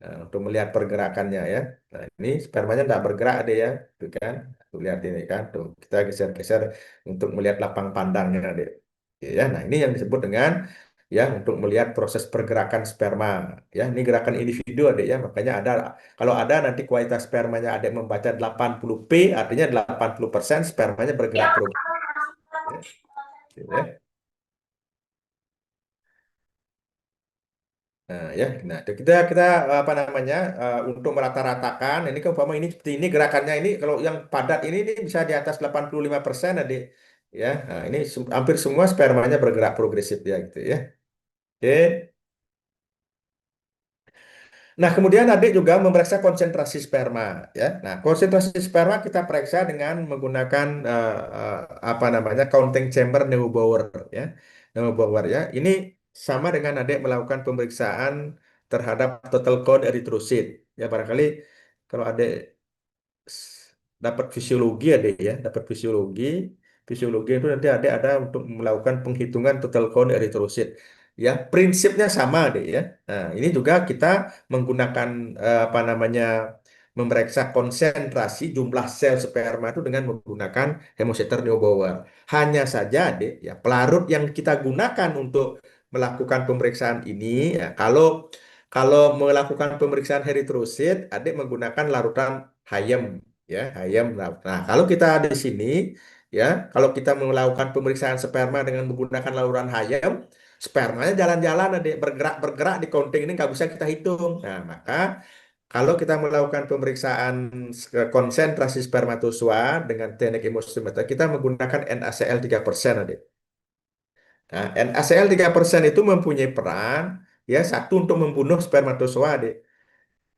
Nah, untuk melihat pergerakannya ya. Nah, ini spermanya tidak bergerak ada ya. Tuh kan. Tuh lihat ini kan. Tuh kita geser-geser untuk melihat lapang pandangnya ada. Ya, nah ini yang disebut dengan ya untuk melihat proses pergerakan sperma ya ini gerakan individu ada ya makanya ada kalau ada nanti kualitas spermanya ada yang membaca 80 p artinya 80% spermanya bergerak progresif ya. Gitu ya. Nah ya nah itu kita apa namanya untuk merata-ratakan ini kan umpama ini seperti ini gerakannya ini kalau yang padat ini bisa di atas 85% adik ya nah ini hampir semua spermanya bergerak progresif ya gitu ya oke. Nah, kemudian adik juga memeriksa konsentrasi sperma, ya. Nah, konsentrasi sperma kita periksa dengan menggunakan apa namanya counting chamber Neubauer, ya. Neubauer, ya. Ini sama dengan adik melakukan pemeriksaan terhadap total count eritrosit. Ya, barangkali kalau adik dapat fisiologi ada ya, dapat fisiologi. Fisiologi itu nanti ada untuk melakukan penghitungan total count eritrosit. Ya, prinsipnya sama deh ya. Nah, ini juga kita menggunakan apa namanya memeriksa konsentrasi jumlah sel sperma itu dengan menggunakan hemositter Neubauer. Hanya saja deh ya, pelarut yang kita gunakan untuk melakukan pemeriksaan ini ya, kalau kalau melakukan pemeriksaan eritrosit, adik menggunakan larutan Hayem ya ayam. Nah, kalau kita di sini ya, kalau kita melakukan pemeriksaan sperma dengan menggunakan laluran hayam, spermanya jalan-jalan, ada bergerak-bergerak di counting ini nggak bisa kita hitung. Nah, maka Kalau kita melakukan pemeriksaan konsentrasi spermatozoa dengan teknik hemosimeter, kita menggunakan NaCl 3%, adik. Nah, NaCl 3% itu mempunyai peran ya satu untuk membunuh spermatozoa, adik.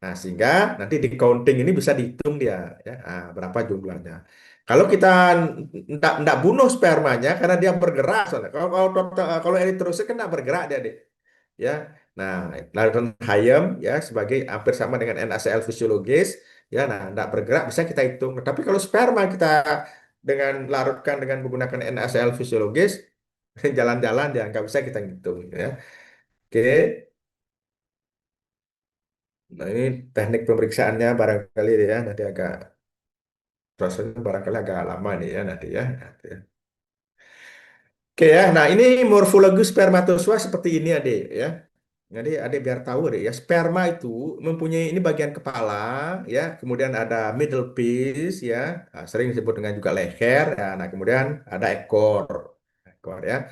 Nah, sehingga nanti di counting ini bisa dihitung dia ya, berapa jumlahnya. Kalau kita ndak bunuh spermanya karena dia bergerak, soalnya. Kalau eritrosit kan nggak bergerak dia, Dek. Ya. Nah, larutan Hayem ya sebagai hampir sama dengan NaCl fisiologis, ya. Nah, ndak bergerak bisa kita hitung. Tapi kalau sperma kita dengan larutkan dengan menggunakan NaCl fisiologis, jalan-jalan ya nggak bisa kita hitung ya. Oke. Nah, ini teknik pemeriksaannya barangkali ya nanti agak prosesnya barangkali agak lama nih ya nanti ya. Nanti ya. Oke ya, nah ini morfologi spermatozoa seperti ini adik ya. Jadi adik biar tahu deh ya, sperma itu mempunyai ini bagian kepala ya, kemudian ada middle piece ya, sering disebut dengan juga leher ya. Nah kemudian ada ekor, ekor ya.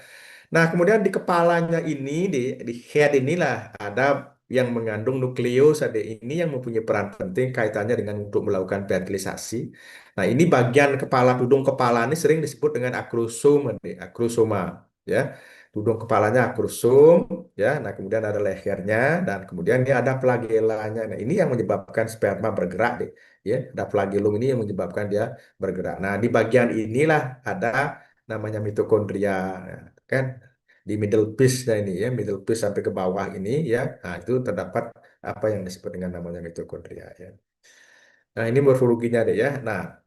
Nah, kemudian di kepalanya ini, di head inilah ada yang mengandung nukleus, ada ini yang mempunyai peran penting kaitannya dengan untuk melakukan fertilisasi. Nah, ini bagian kepala, tudung kepala ini sering disebut dengan akrosom, akrosoma, ya. Tudung kepalanya akrosom, ya. Nah, kemudian ada lehernya, dan kemudian ini ada flagellanya. Nah, ini yang menyebabkan sperma bergerak, deh. Ya, ada flagellum ini yang menyebabkan dia bergerak. Nah, di bagian inilah ada namanya mitokondria, ya, kan? Di middle piece-nya ini ya, middle piece sampai ke bawah ini ya, nah itu terdapat apa yang disebut dengan namanya mitokondria ya. Nah ini morfologinya deh ya. Nah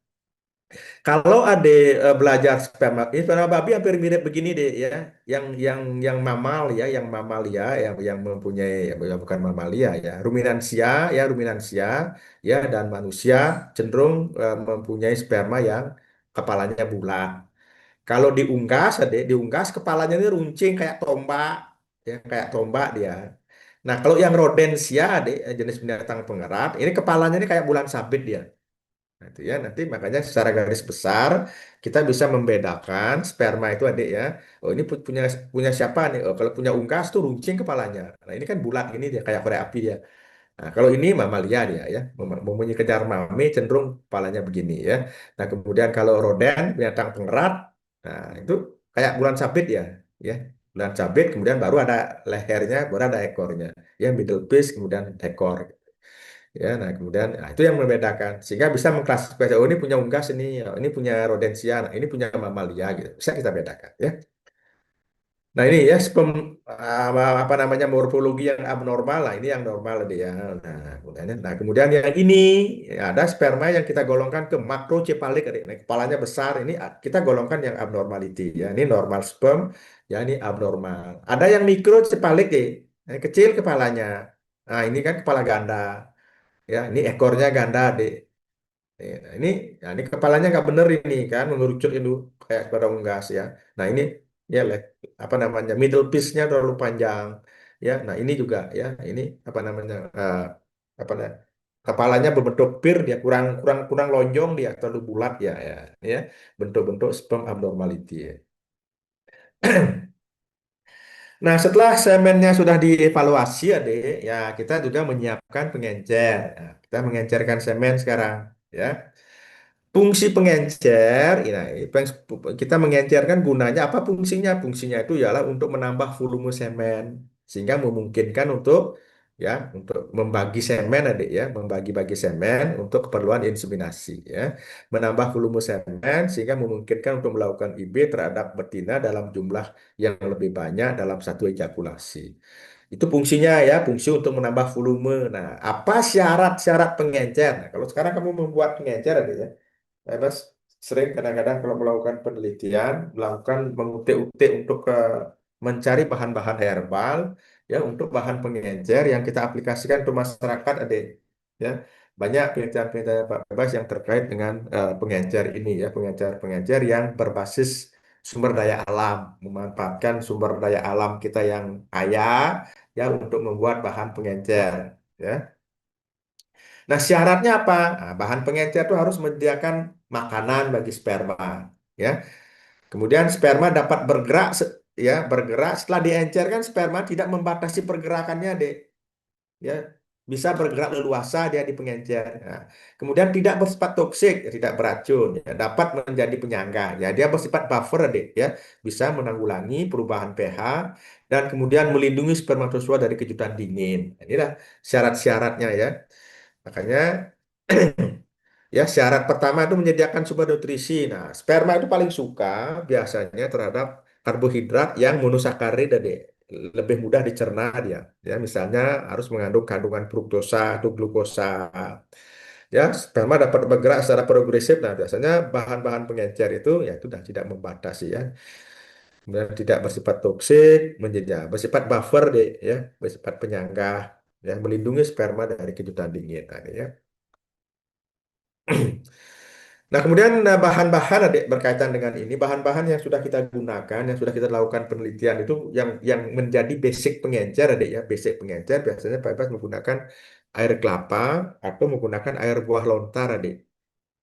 kalau ada belajar sperma, ini sperma babi hampir mirip begini deh ya. Yang mamal ya, yang mamalia yang mempunyai ya, bukan mamalia ya, ruminansia ya, ruminansia ya, dan manusia cenderung mempunyai sperma yang kepalanya bulat. Kalau diunggas, diunggas kepalanya ini runcing kayak tombak, ya kayak tombak dia. Nah, kalau yang rodensia, jenis binatang pengerat, ini kepalanya ini kayak bulan sabit dia. Nah, itu ya, nanti makanya secara garis besar kita bisa membedakan sperma itu, adik ya. Oh, ini punya punya siapa nih? Oh, kalau punya unggas tuh runcing kepalanya. Nah, ini kan bulat ini dia kayak korek api dia. Nah, kalau ini mamalia dia ya, mempunyai kejar mame cenderung kepalanya begini ya. Nah, kemudian kalau roden binatang pengerat, nah itu kayak bulan sabit ya. Bulan sabit kemudian baru ada lehernya, baru ada ekornya. Ya, middle piece kemudian ekor. Ya, nah kemudian nah, itu yang membedakan sehingga bisa mengklasifikasi oh ini punya unggas ini, oh, ini punya rodensia, nah, ini punya mamalia gitu. Bisa kita bedakan ya. Nah ini ya apa namanya morfologi yang abnormal lah ini yang normal deh ya. Nah kemudian yang ini ya, ada sperma yang kita golongkan ke makrocephalic. Nah, kepalanya besar ini kita golongkan yang abnormality ya. Ini normal sperm ya ini abnormal. Ada yang mikrocephalic deh, nah, kecil kepalanya. Nah ini kan kepala ganda ya. Ini ekornya ganda deh. Nah, ini kepalanya nggak bener ini kan, mengerucut itu kayak pada unggas ya. Nah ini ya apa namanya middle piece-nya terlalu panjang ya. Nah ini juga ya, ini apa namanya apa namanya kepalanya berbentuk pir dia kurang kurang kurang lonjong dia terlalu bulat ya bentuk-bentuk sperm abnormality ya. Nah, setelah semennya sudah dievaluasi, Adik, ya kita juga menyiapkan pengencer. Nah, kita mengencerkan semen sekarang, ya. Fungsi pengencer, ya, kita mengencerkan gunanya apa fungsinya? Fungsinya itu ialah untuk menambah volume semen sehingga memungkinkan untuk membagi semen adik ya, membagi-bagi semen untuk keperluan inseminasi ya. Menambah volume semen sehingga memungkinkan untuk melakukan IB terhadap betina dalam jumlah yang lebih banyak dalam satu ejakulasi. Itu fungsinya ya, fungsi untuk menambah volume. Nah, apa syarat-syarat pengencer? Nah, kalau sekarang kamu membuat pengencer adik ya. Karena sering kadang-kadang kalau melakukan penelitian, melakukan mengutik-utik untuk mencari bahan-bahan herbal, ya untuk bahan pengencer yang kita aplikasikan untuk masyarakat, adik. Ya, banyak penelitian-penelitian bebas yang terkait dengan pengencer ini, ya pengencer-pengencer yang berbasis sumber daya alam, memanfaatkan sumber daya alam kita yang kaya, ya untuk membuat bahan pengencer. Ya. Nah, syaratnya apa? Nah, bahan pengencer itu harus menyediakan makanan bagi sperma, ya. Kemudian sperma dapat bergerak, ya, bergerak setelah diencer kan sperma tidak membatasi pergerakannya, Dek. Ya. bisa bergerak leluasa dia di pengencer. Nah, kemudian tidak bersifat toksik, ya, tidak beracun, ya, dapat menjadi penyangga. Ya, dia bersifat buffer, adik, ya, bisa menanggulangi perubahan pH dan kemudian melindungi spermatozoa dari kejutan dingin. Nah, inilah syarat-syaratnya ya. Makanya ya, syarat pertama itu menyediakan sumber nutrisi. Nah, sperma itu paling suka biasanya terhadap karbohidrat yang monosakarid tadi. Lebih mudah dicerna dia. Ya, misalnya harus mengandung kandungan fruktosa atau glukosa. Ya, sperma dapat bergerak secara progresif. Nah, biasanya bahan-bahan pengencer itu ya sudah tidak membatasi ya. Kemudian tidak bersifat toksik, menjadi ya, bersifat buffer deh ya, bersifat penyangga ya, melindungi sperma dari kejutan dingin. Nah, ini ya. Nah, kemudian bahan-bahan adik berkaitan dengan ini, bahan-bahan yang sudah kita gunakan, yang sudah kita lakukan penelitian itu yang menjadi basic pengencer adik ya, basic pengencer biasanya bebas menggunakan air kelapa atau menggunakan air buah lontar adik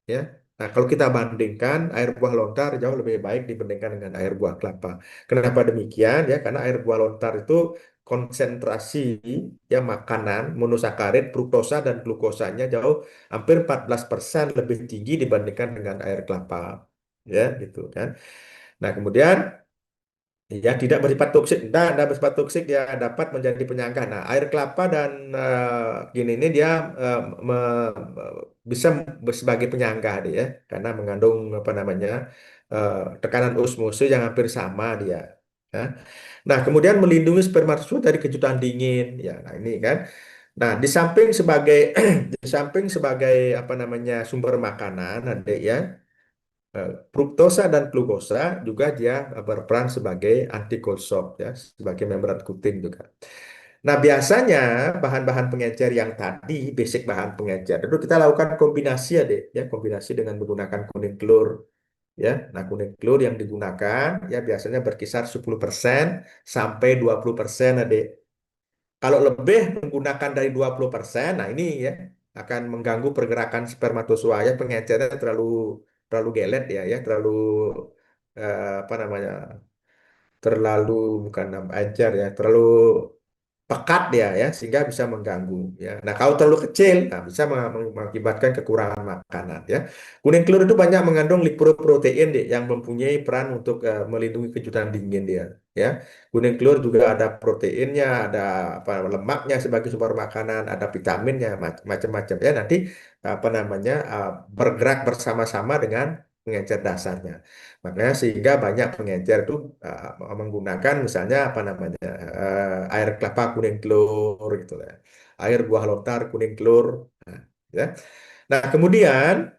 ya. Nah, kalau kita bandingkan air buah lontar jauh lebih baik dibandingkan dengan air buah kelapa. Kenapa demikian ya? Karena air buah lontar itu konsentrasi ya makanan monosakarid, fruktosa dan glukosanya jauh hampir 14% lebih tinggi dibandingkan dengan air kelapa. Ya, gitu kan. Nah, kemudian ya, tidak bersifat toksik. Tidak bersifat toksik, dia dapat menjadi penyangga. Nah, air kelapa dan gini ini dia eh, bisa sebagai penyangga dia ya, karena mengandung apa namanya tekanan osmosis yang hampir sama dia. Ya. Nah, kemudian melindungi spermatozoa dari kejutan dingin. Ya, nah ini kan. Nah, di samping sebagai di samping sebagai apa namanya sumber makanan, ada ya. Fruktosa dan glukosa juga dia berperan sebagai anti-cold shock ya, sebagai membran kutin juga. Nah, biasanya bahan-bahan pengencer yang tadi, basic bahan pengencer, itu kita lakukan kombinasi ya, Dek, ya, kombinasi dengan menggunakan kuning telur ya. Nah, kuning telur yang digunakan ya biasanya berkisar 10% sampai 20%, Dek. Kalau lebih menggunakan dari 20%, nah ini ya akan mengganggu pergerakan spermatozoa ya, pengencernya terlalu terlalu gelet ya, terlalu apa namanya? Terlalu bukan encer ya, terlalu pekat dia ya sehingga bisa mengganggu ya. Nah, kalau terlalu kecil nah bisa mengakibatkan kekurangan makanan ya. Kuning telur itu banyak mengandung lipoprotein deh yang mempunyai peran untuk melindungi kejutan dingin dia ya. Kuning telur juga ada proteinnya, ada apa lemaknya sebagai sumber makanan, ada vitaminnya macam-macam ya. Nanti apa namanya bergerak bersama-sama dengan pengencer dasarnya. Makanya sehingga banyak pengencer itu menggunakan misalnya apa namanya air kelapa kuning telur gitu ya. Air buah lontar kuning telur. Nah, ya. Nah, kemudian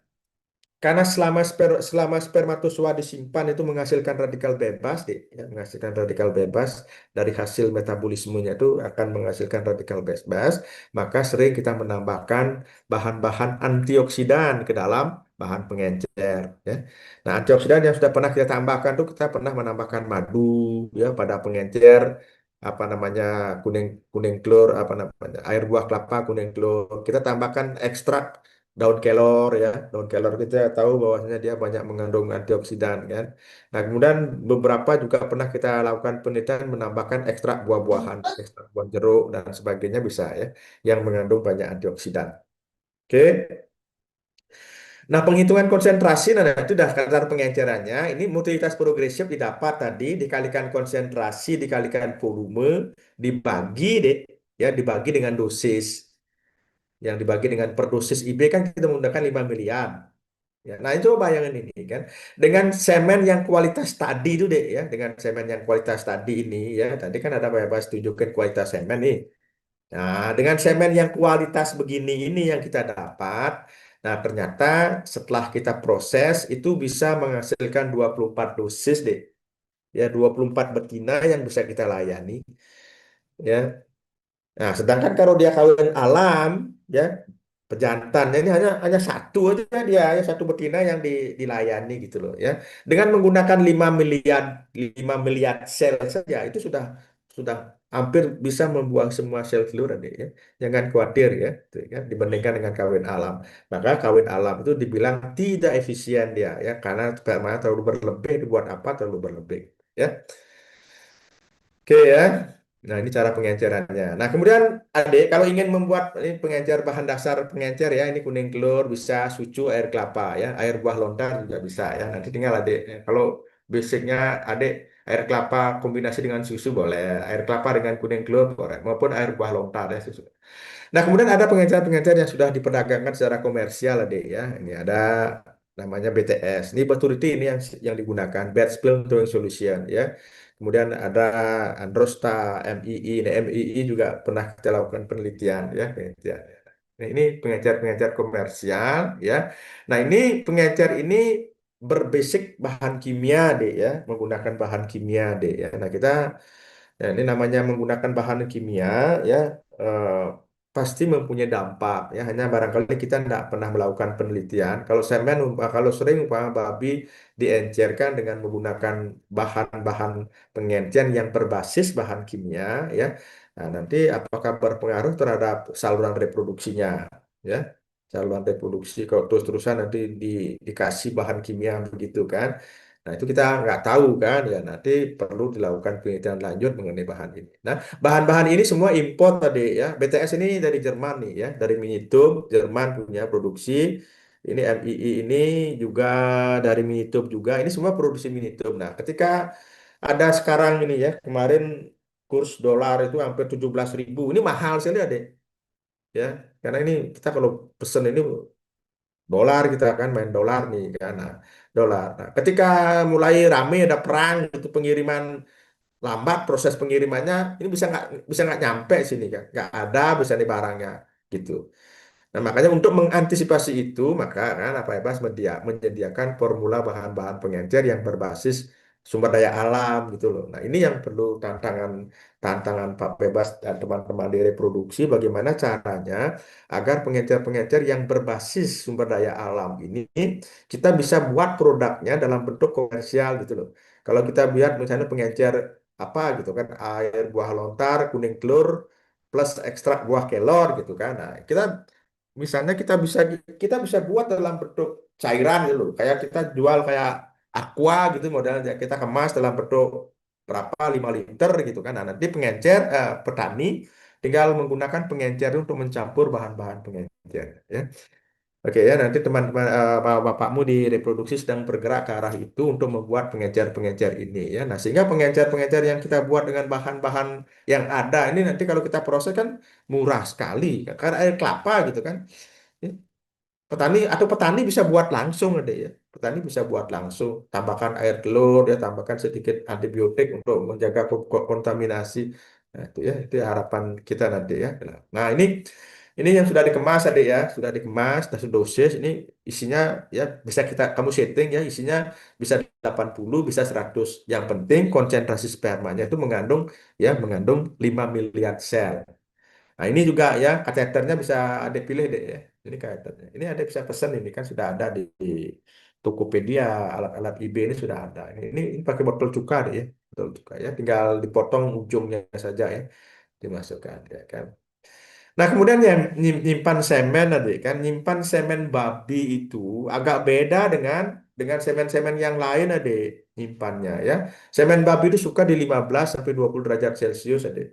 karena selama spermatozoa disimpan itu menghasilkan radikal bebas, ya, menghasilkan radikal bebas dari hasil metabolismenya itu akan menghasilkan radikal bebas, maka sering kita menambahkan bahan-bahan antioksidan ke dalam bahan pengencer. Ya. Nah, antioksidan yang sudah pernah kita tambahkan tuh kita pernah menambahkan madu ya pada pengencer apa namanya kuning kuning telur apa namanya air buah kelapa kuning telur kita tambahkan ekstrak daun kelor ya daun kelor kita tahu bahwasanya dia banyak mengandung antioksidan kan. Nah, kemudian beberapa juga pernah kita lakukan penelitian menambahkan ekstrak buah-buahan ekstrak buah jeruk dan sebagainya bisa ya yang mengandung banyak antioksidan. Oke. Nah, penghitungan konsentrasi nah itu dah kadar pengencerannya ini mutilitas progresif didapat tadi dikalikan konsentrasi dikalikan volume dibagi deh ya dibagi dengan dosis yang dibagi dengan per dosis IB kan kita menggunakan 5 miliar. Ya, nah itu bayangin ini kan dengan semen yang kualitas tadi itu deh ya dengan semen yang kualitas tadi ini ya tadi kan ada bahas tunjukin kualitas semen nih. Nah dengan semen yang kualitas begini ini yang kita dapat, nah ternyata setelah kita proses itu bisa menghasilkan 24 dosis deh ya 24 betina yang bisa kita layani ya. Nah, sedangkan kalau dia kawin alam, ya pejantannya ini hanya satu aja dia, ya satu betina yang dilayani gitu loh, ya. Dengan menggunakan 5 miliar sel saja itu sudah hampir bisa membuang semua sel telur adik, ya. Jangan khawatir ya, tuh, kan dibandingkan dengan kawin alam. Maka kawin alam itu dibilang tidak efisien dia, ya, karena sperma terlalu berlebih dibuat apa terlalu berlebih, ya. Oke ya. Nah, ini cara pengencerannya. Nah, kemudian adik, kalau ingin membuat ini pengencer bahan dasar pengencer ya, ini kuning telur, bisa susu, air kelapa ya, air buah lontar juga bisa ya. Nanti tinggal adik, kalau basicnya adik air kelapa kombinasi dengan susu boleh, air kelapa dengan kuning telur boleh, maupun air buah lontar ya susu. Nah, kemudian ada pengecer-pengecer yang sudah diperdagangkan secara komersial, Adik ya. Ini ada namanya BTS. Ini Baturiti ini yang digunakan, Bad Spill Towing Solution ya. Kemudian ada Androsta, MII. Nah, MII juga pernah kita lakukan penelitian ya, penelitian. Nah, ini pengecer-pengecer komersial ya. Nah, ini pengecer ini berbasis bahan kimia, deh ya, menggunakan bahan kimia, deh ya. Nah, kita ya, ini namanya menggunakan bahan kimia ya, eh, pasti mempunyai dampak ya. Hanya barangkali kita tidak pernah melakukan penelitian. Kalau semen, kalau sering umpama babi diencerkan dengan menggunakan bahan-bahan pengencen yang berbasis bahan kimia ya. Nah, nanti apakah berpengaruh terhadap saluran reproduksinya ya? Saluran reproduksi kalau terus-terusan nanti dikasih bahan kimia begitu kan. Nah, itu kita nggak tahu kan ya, nanti perlu dilakukan penelitian lanjut mengenai bahan ini. Nah, bahan-bahan ini semua import tadi ya. BTS ini dari Jerman nih ya, dari Minitum, Jerman punya produksi. Ini MII ini juga dari Minitum juga. Ini semua produksi Minitum. Nah, ketika ada sekarang ini ya, kemarin kurs dolar itu hampir 17.000. Ini mahal sekali adek ya. Karena ini kita kalau pesen ini dolar kita kan main dolar nih kan. Nah, dolar. Nah, ketika mulai rame ada perang itu pengiriman lambat proses pengirimannya ini bisa nggak nyampe sini kan nggak ada bisa nih barangnya gitu. Nah, makanya untuk mengantisipasi itu, maka kan apa ya, menyediakan formula bahan-bahan pengencer yang berbasis sumber daya alam gitu loh. Nah, ini yang perlu tantangan tantangan Pak Bebas dan teman-teman di reproduksi bagaimana caranya agar pengencer-pengencer yang berbasis sumber daya alam ini kita bisa buat produknya dalam bentuk komersial gitu loh. Kalau kita lihat misalnya pengencer apa gitu kan air buah lontar, kuning telur plus ekstrak buah kelor gitu kan. Nah, misalnya kita bisa buat dalam bentuk cairan gitu loh. Kayak kita jual kayak aqua gitu modelnya kita kemas dalam bentuk berapa 5 liter gitu kan. Nah, nanti petani tinggal menggunakan pengencer untuk mencampur bahan-bahan pengencer ya. Oke ya, nanti teman-teman bapakmu di reproduksi sedang bergerak ke arah itu untuk membuat pengecer-pengecer ini ya. Nah, sehingga pengecer-pengecer yang kita buat dengan bahan-bahan yang ada ini nanti kalau kita proses kan murah sekali, karena air kelapa gitu kan. Petani bisa buat langsung ada ya. Petani bisa buat langsung, tambahkan air telur ya, tambahkan sedikit antibiotik untuk menjaga kontaminasi. Nah, itu ya harapan kita nanti ya. Nah, ini yang sudah dikemas adik ya, sudah dikemas, sudah dosis. Ini isinya ya bisa kamu setting ya, isinya bisa 80, bisa 100. Yang penting konsentrasi spermanya itu mengandung 5 miliar sel. Nah, ini juga ya kateternya bisa ada pilih deh ya. Ini kateternya. Ini ada bisa pesan ini kan sudah ada di Tokopedia, alat-alat IB ini sudah ada. Ini pakai botol cuka deh ya. Botol cuka ya. Tinggal dipotong ujungnya saja ya, dimasukkan ya kan. Nah, kemudian yang nyimpan semen tadi kan, nyimpan semen babi itu agak beda dengan semen-semen yang lain adik nyimpannya ya. Semen babi itu suka di 15 sampai 20 derajat Celcius adik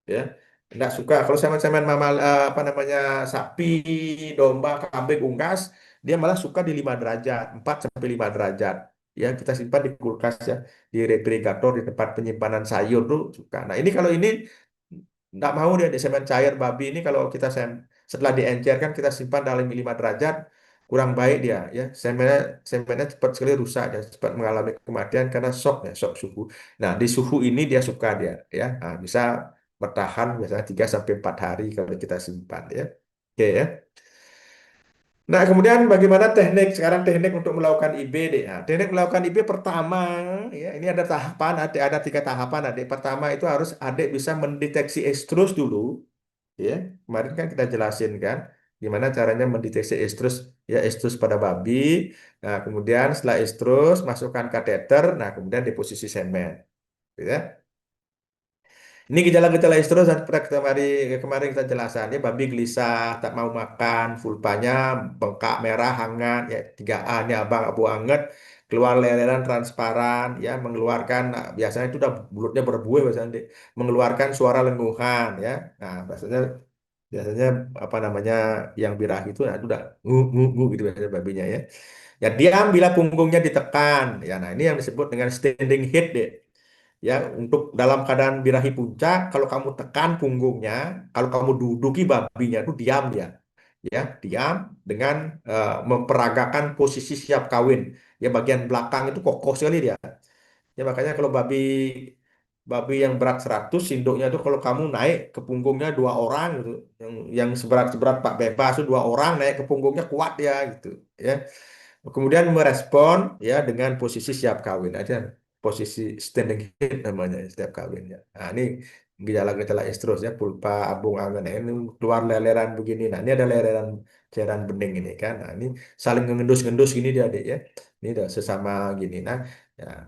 ya. Nggak suka kalau semen-semen apa namanya sapi, domba, kambing, unggas, dia malah suka di 5 derajat, 4 sampai 5 derajat. Ya, kita simpan di kulkas ya, di refrigerator di tempat penyimpanan sayur tuh suka. Nah, ini kalau ini nggak mau dia di semen cair babi ini kalau setelah diencerkan kita simpan dalam 5 derajat kurang baik dia ya. Semennya cepat sekali rusak ya, cepat mengalami kematian karena shock suhu. Nah, di suhu ini dia suka dia ya. Nah, bisa bertahan biasanya 3 sampai 4 hari kalau kita simpan ya. Oke ya. Nah, kemudian bagaimana teknik untuk melakukan IB deh. Nah, teknik melakukan IB pertama ya, ini ada tahapan, ada 3 tahapan adik. Pertama itu harus adik bisa mendeteksi estrus dulu ya. Kemarin kan kita jelasin kan gimana caranya mendeteksi estrus ya, estrus pada babi. Nah, kemudian setelah estrus masukkan kateter, nah kemudian di posisi semen. Gitu ya. Ini gejala-gejala estrus dan kemarin kita jelasan ya, babi gelisah, tak mau makan, vulpanya bengkak merah hangat ya, 3A ini abang abu anget, keluar leleran transparan, ya, mengeluarkan, nah, biasanya itu udah mulutnya berbuih biasanya, mengeluarkan suara lenguhan, ya. Nah, biasanya biasanya apa namanya yang birahi itu, nah, itu udah ngu gitu biasanya babinya, ya. Ya, diam bila punggungnya ditekan. Ya, nah ini yang disebut dengan standing head, deh. Ya, untuk dalam keadaan birahi puncak, kalau kamu tekan punggungnya, kalau kamu duduki babinya itu diam dia. Ya, diam dengan memperagakan posisi siap kawin. Ya, bagian belakang itu kokoh sekali dia. Ya, makanya kalau babi babi yang berat 100, induknya itu kalau kamu naik ke punggungnya dua orang gitu. Yang seberat Pak Bebas itu dua orang naik ke punggungnya kuat ya gitu. Ya. Kemudian merespon ya dengan posisi siap kawin aja, posisi standing head namanya siap kawin ya. Nah, ini gejala-gejala estrus ya, pulpa, abung, angan. Nah, ini keluar leleran begini. Nah, ini ada leleran cairan bening ini kan. Nah, ini saling ngendus-ngendus gini dia adik ya. Ini udah sesama gini. Nah, ya,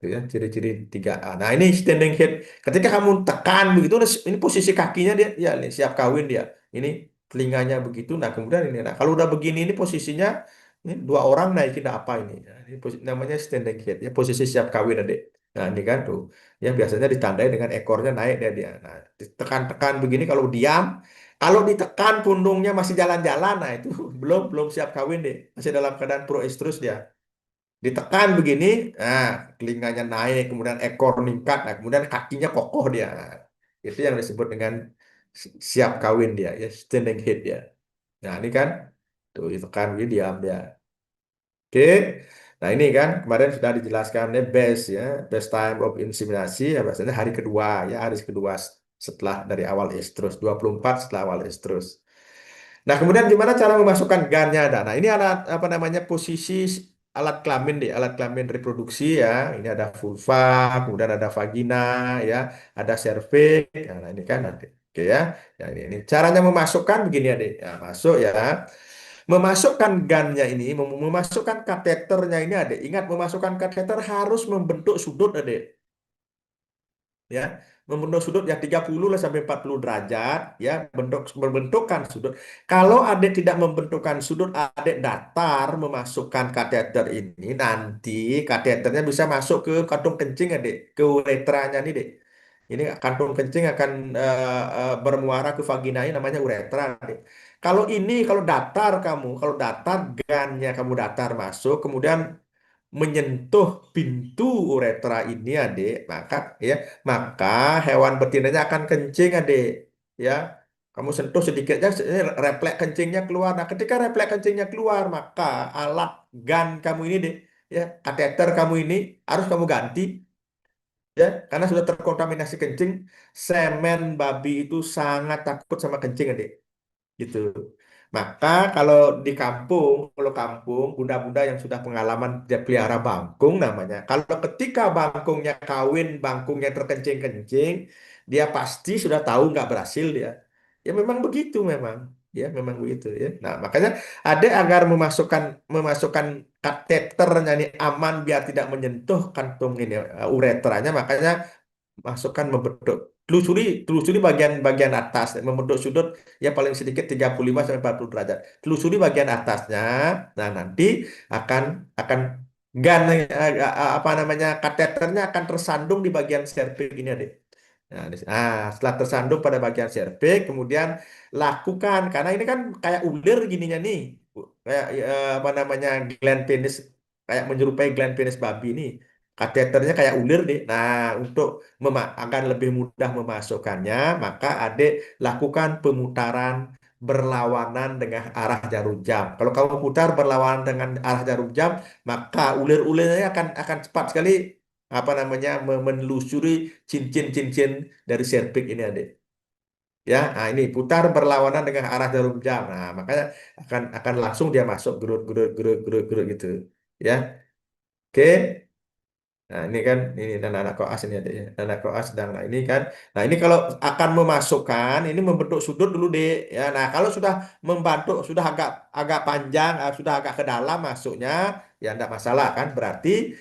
itu ya ciri-ciri 3A. Nah, ini standing head. Ketika kamu tekan begitu, nah, ini posisi kakinya dia ya ini siap kawin dia. Ini telinganya begitu. Nah, kemudian ini. Nah, kalau udah begini ini posisinya ini dua orang naikin apa ini? Nah, ini namanya standing head ya, posisi siap kawin adik. Nah, ini kan tuh. Ya, biasanya ditandai dengan ekornya naik dia. Nah, ditekan-tekan begini kalau diam, kalau ditekan pundungnya masih jalan-jalan, nah itu belum belum siap kawin deh. Masih dalam keadaan proestrus dia. Ditekan begini, nah, telinganya naik, kemudian ekor meningkat, nah, kemudian kakinya kokoh dia. Nah, itu yang disebut dengan siap kawin dia, ya, standing head dia. Nah, ini kan, tuh ditekan begini diam dia. Oke, nah ini kan kemarin sudah dijelaskan ya best ya, best time of inseminasi ya biasanya hari kedua ya, hari kedua setelah dari awal estrus, 24 setelah awal estrus. Nah, kemudian gimana cara memasukkan GAN-nya ada? Nah, ini alat apa namanya posisi alat kelamin deh, alat kelamin reproduksi ya. Ini ada vulva, kemudian ada vagina ya, ada serviks. Nah, ini kan nanti. Oke ya. Ya, ini caranya memasukkan begini ya, deh. Ya, masuk ya. Memasukkan GAN-nya ini, memasukkan kateternya ini ada. Ingat memasukkan kateter harus membentuk sudut ada, ya, membentuk sudut ya 30 lah sampai 40 derajat ya, bentuk membentukkan sudut. Kalau adik tidak membentukkan sudut, adik datar memasukkan kateter ini, nanti kateternya bisa masuk ke kantung kencing adik, ke uretranya nih dek. Ini kantung kencing akan bermuara ke vagina ini namanya uretra adik. Kalau ini kalau datar kamu, kalau datar gannya kamu datar masuk, kemudian menyentuh pintu uretra ini adik, maka hewan betinanya akan kencing adik, ya, kamu sentuh sedikitnya refleks kencingnya keluar. Nah, ketika refleks kencingnya keluar, maka alat GAN kamu ini deh, ya, kateter kamu ini harus kamu ganti, ya, karena sudah terkontaminasi kencing. Semen babi itu sangat takut sama kencing adik, gitu. Maka kalau di kampung, kalau kampung, bunda-bunda yang sudah pengalaman dia pelihara bangkung namanya. Kalau ketika bangkungnya kawin, bangkungnya terkencing-kencing, dia pasti sudah tahu nggak berhasil dia. Ya memang begitu memang. Ya memang begitu ya. Nah, makanya ada agar memasukkan kateternya ini aman biar tidak menyentuh kantung ini uretranya, makanya masukkan membentuk telusuri telusuri bagian atas membentuk sudut ya paling sedikit 35 sampai 40 derajat. Telusuri bagian atasnya. Nah, nanti akan akan gan apa namanya kateternya akan tersandung di bagian serviks ini adik. Nah, setelah tersandung pada bagian serviks, kemudian lakukan karena ini kan kayak ulir gininya nih, kayak apa namanya gland penis, kayak menyerupai gland penis babi nih. Kateternya kayak ulir deh. Nah, untuk agar lebih mudah memasukkannya, maka adik lakukan pemutaran berlawanan dengan arah jarum jam. Kalau kamu putar berlawanan dengan arah jarum jam, maka ulir-ulirnya akan cepat sekali apa namanya menelusuri cincin-cincin dari serviks ini adik. Ya, nah ini putar berlawanan dengan arah jarum jam. Nah, makanya akan langsung dia masuk gerut gerut gerut gerut gerut gitu. Ya, oke. Nah, ini kan ini dan anak koas ini ada ya. Dan anak koas sedang nah ini kan. Nah, ini kalau akan memasukkan ini membentuk sudut dulu deh ya. Nah, kalau sudah membantu sudah agak agak panjang, sudah agak ke dalam masuknya ya enggak masalah kan. Berarti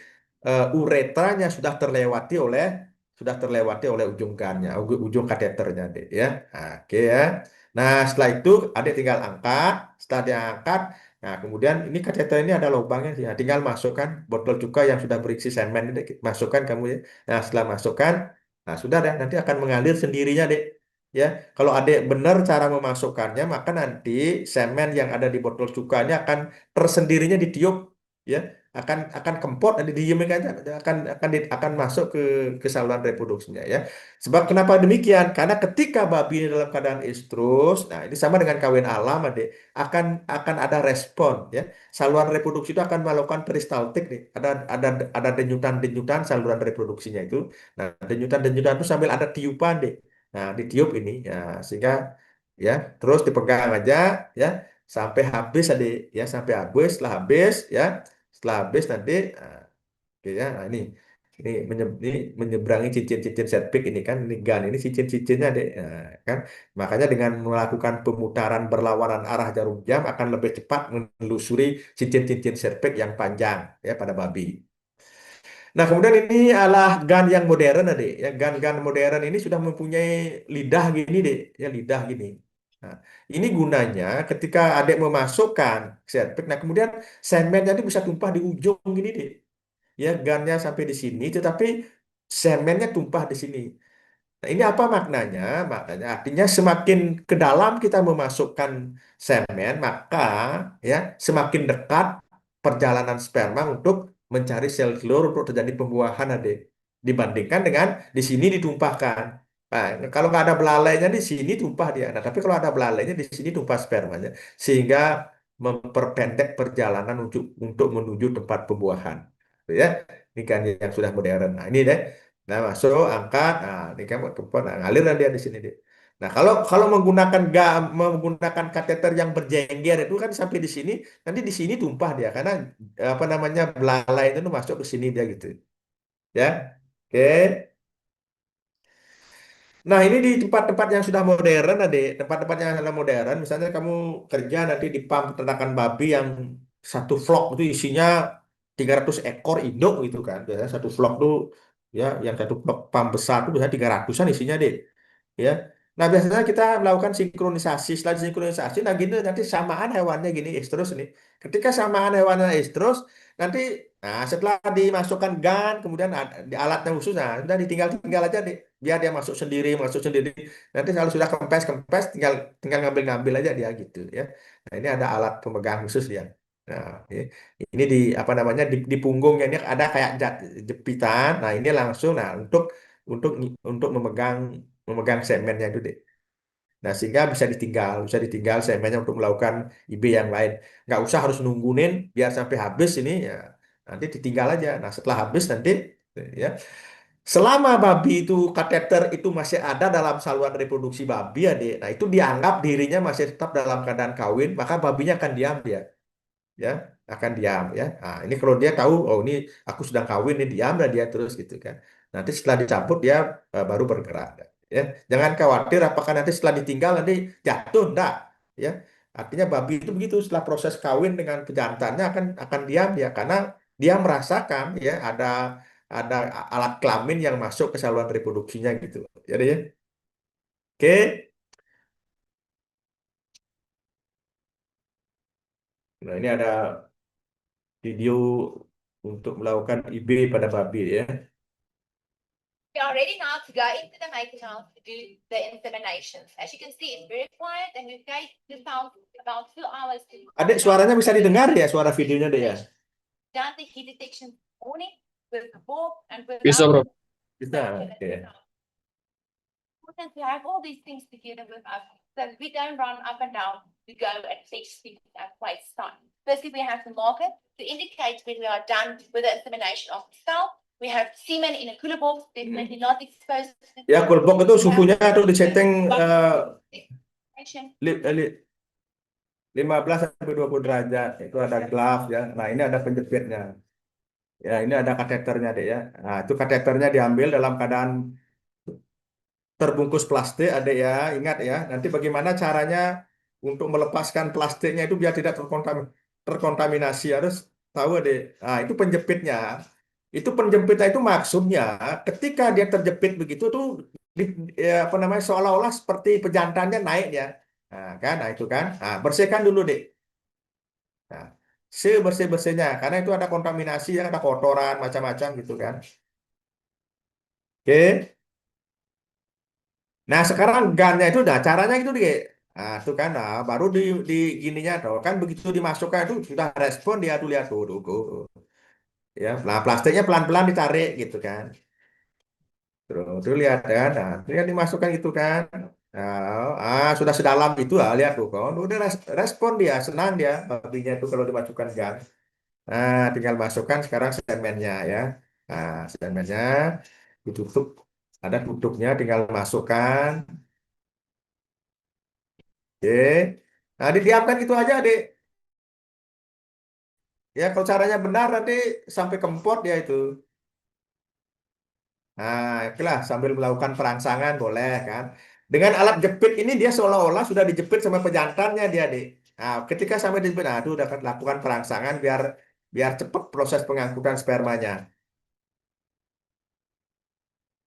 uretranya sudah terlewati oleh ujung gannya, ujung kateternya deh ya. Nah, oke ya. Nah, setelah itu adik tinggal angkat, setelah diangkat Nah, kemudian ini kateter ini ada lubangnya, ya. Tinggal masukkan botol cuka yang sudah berisi semen ini, Dek. Masukkan kamu ya. Nah, setelah masukkan, nah sudah deh, nanti akan mengalir sendirinya, Dek. Ya, kalau adek benar cara memasukkannya, maka nanti semen yang ada di botol cukanya akan tersendirinya ditiup, ya, akan kempot dan didiemin aja, akan masuk ke saluran reproduksinya, ya. Sebab kenapa demikian? Karena ketika babi ini dalam keadaan estrus, nah ini sama dengan kawin alam, adek, akan ada respon, ya. Saluran reproduksi itu akan melakukan peristaltik nih. Ada denyutan-denyutan saluran reproduksinya itu. Nah, denyutan-denyutan itu sambil ada tiupan deh. Nah, ditiup ini ya, sehingga ya terus dipegang aja, ya, sampai habis adik, ya, sampai habis. Setelah habis nanti, oke, ya, nah, ini menyeberangi cincin-cincin setpik ini kan, ini GAN ini cincin-cincinnya deh. Nah, kan makanya dengan melakukan pemutaran berlawanan arah jarum jam akan lebih cepat menelusuri cincin-cincin setpik yang panjang, ya, pada babi. Nah, kemudian ini adalah GAN yang modern, Dek. Ya, GAN-GAN modern ini sudah mempunyai lidah gini, Dek. Ya, lidah gini. Nah, ini gunanya ketika adek memasukkan setpik, nah kemudian semennya itu bisa tumpah di ujung gini, Dek. Ya, GAN-nya sampai di sini, tetapi semennya tumpah di sini. Nah, ini apa maknanya? Maknanya artinya semakin ke dalam kita memasukkan semen, maka ya semakin dekat perjalanan sperma untuk mencari sel telur untuk terjadi pembuahan, adik. Dibandingkan dengan di sini ditumpahkan. Nah, kalau nggak ada belalainya di sini tumpah dia. Nah, tapi kalau ada belalainya di sini tumpah spermanya, sehingga memperpendek perjalanan untuk menuju tempat pembuahan. Gitu ya, ini kan yang sudah modern. Nah, ini deh. Nah, masuk, angkat, nah, ini kan kempot, nah, ngalir lah dia di sini dia. Nah, kalau kalau menggunakan kateter yang berjengger itu kan sampai di sini, nanti di sini tumpah dia karena apa namanya belalai itu masuk ke sini dia gitu. Ya. Oke. Nah, ini di tempat-tempat yang sudah modern, Ade. Tempat-tempat yang sudah modern, misalnya kamu kerja nanti di farm peternakan babi yang satu vlog itu isinya 300 ekor induk gitu kan. Biasanya satu vlog tuh, ya, yang satu vlog farm besar itu biasanya 300-an isinya, deh. Ya. Nah, biasanya kita melakukan sinkronisasi. Setelah sinkronisasi, nah gini nanti samaan hewannya gini, terus nih. Ketika samaan hewannya terus, nanti, nah, setelah dimasukkan GAN, kemudian di alatnya khusus, nah sudah ditinggal-tinggal aja, deh, biar dia masuk sendiri. Nanti kalau sudah kempes kempes, tinggal tinggal ngambil aja dia gitu, ya. Nah, ini ada alat pemegang khusus dia. Nah, ini di apa namanya di punggungnya ini ada kayak jepitan. Nah, ini langsung, nah, untuk untuk memegang semennya itu, deh. Nah, sehingga bisa ditinggal semennya untuk melakukan IB yang lain. Nggak usah harus nungguin biar sampai habis ini, ya. Nanti ditinggal aja. Nah, setelah habis nanti, ya, selama babi itu kateter itu masih ada dalam saluran reproduksi babi, ya, Dek. Nah, itu dianggap dirinya masih tetap dalam keadaan kawin, maka babinya akan diam dia, ya, akan diam, ya. Nah, ini kalau dia tahu, oh ini aku sedang kawin, ini diam dan dia terus gitu kan. Nanti setelah dicabut dia baru bergerak, ya. Jangan khawatir apakah nanti setelah ditinggal nanti jatuh, enggak, ya. Artinya babi itu begitu, setelah proses kawin dengan pejantannya akan diam dia karena dia merasakan, ya, ada alat kelamin yang masuk ke saluran reproduksinya gitu. Jadi, ya. Oke. Nah, ini ada video untuk melakukan IB pada babi, ya. We are ready now to go into the making house to do the inseminations. As you can see, it's very quiet and we've taken about 2 hours to... Adik, suaranya bisa didengar ya, suara videonya, deh, ya? Done the heat detection morning with the ball and with Bisa, bro. Bisa, oke. important to have all these things together with us so that we don't run up and down. We go at fixed speed at place time. Firstly, we have to mark it to indicate when we are done with the insemination of the cell. We have semen in a cooler box, definitely not exposed to the Ya, cool box itu suhunya tuh disetting 15 sampai 20 derajat. Itu ada glove, ya. Nah, ini ada penjepitnya. Ya, ini ada kateternya, deh, ya. Nah, itu kateternya diambil dalam keadaan terbungkus plastik, ada, ya. Ingat, ya. Nanti bagaimana caranya untuk melepaskan plastiknya itu biar tidak terkontaminasi, harus tahu, deh. Nah, itu penjepitnya. Itu penjepitnya itu maksudnya ketika dia terjepit begitu tuh, ya, apa namanya, seolah-olah seperti pejantannya naik, ya. Nah, kan, nah itu kan. Nah, bersihkan dulu, deh. sebersih-bersihnya karena itu ada kontaminasi yang ada kotoran macam-macam gitu kan. Oke. Nah, sekarang gunnya itu udah caranya itu dia. Nah, itu kan baru di gininya tuh kan begitu dimasukkan itu sudah respon dia tuh lihat tuh. Ya, nah plastiknya pelan-pelan ditarik gitu kan. Terus lihat kan, nah itu kan dimasukkan gitu kan. Nah, sudah sedalam itu lihat tuh kan, udah respon dia, senang dia babinya itu kalau dimasukkan gas. Nah, tinggal masukkan sekarang semennya ya. Nah, semennya ditutup, ada tutupnya, tinggal masukkan. Oke. Nah, didiamkan gitu aja, Dek. Ya, kalau caranya benar nanti sampai kempot dia itu. Nah, itulah sambil melakukan perangsangan boleh kan. Dengan alat jepit ini dia seolah-olah sudah dijepit sama pejantannya dia, Dek. Nah, ketika sampai dijepit, nah itu udah lakukan perangsangan biar biar cepat proses pengangkutan spermanya.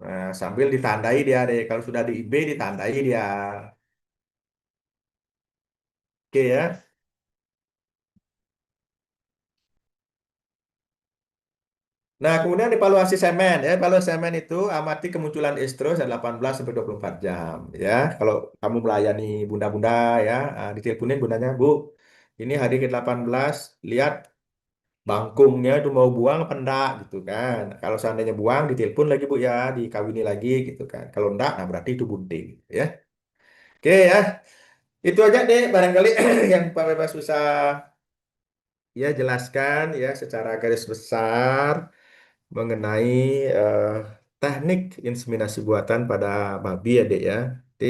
Nah, sambil ditandai dia, Dek. Kalau sudah di IB ditandai dia. Oke ya. Nah, kemudian evaluasi semen ya. Evaluasi semen itu amati kemunculan estro 18 sampai 24 jam ya. Kalau kamu melayani bunda-bunda ya, diteleponin bundanya, "Bu, ini hari ke-18, lihat bangkungnya itu mau buang apa enggak gitu kan. Kalau seandainya buang, ditelepon lagi Bu ya, dikawini lagi gitu kan. Kalau enggak, nah berarti itu bunting ya. Oke ya. Itu aja deh barangkali yang Pak Bebas bisa ya jelaskan ya secara garis besar mengenai eh, teknik inseminasi buatan pada babi ya Dek ya. Jadi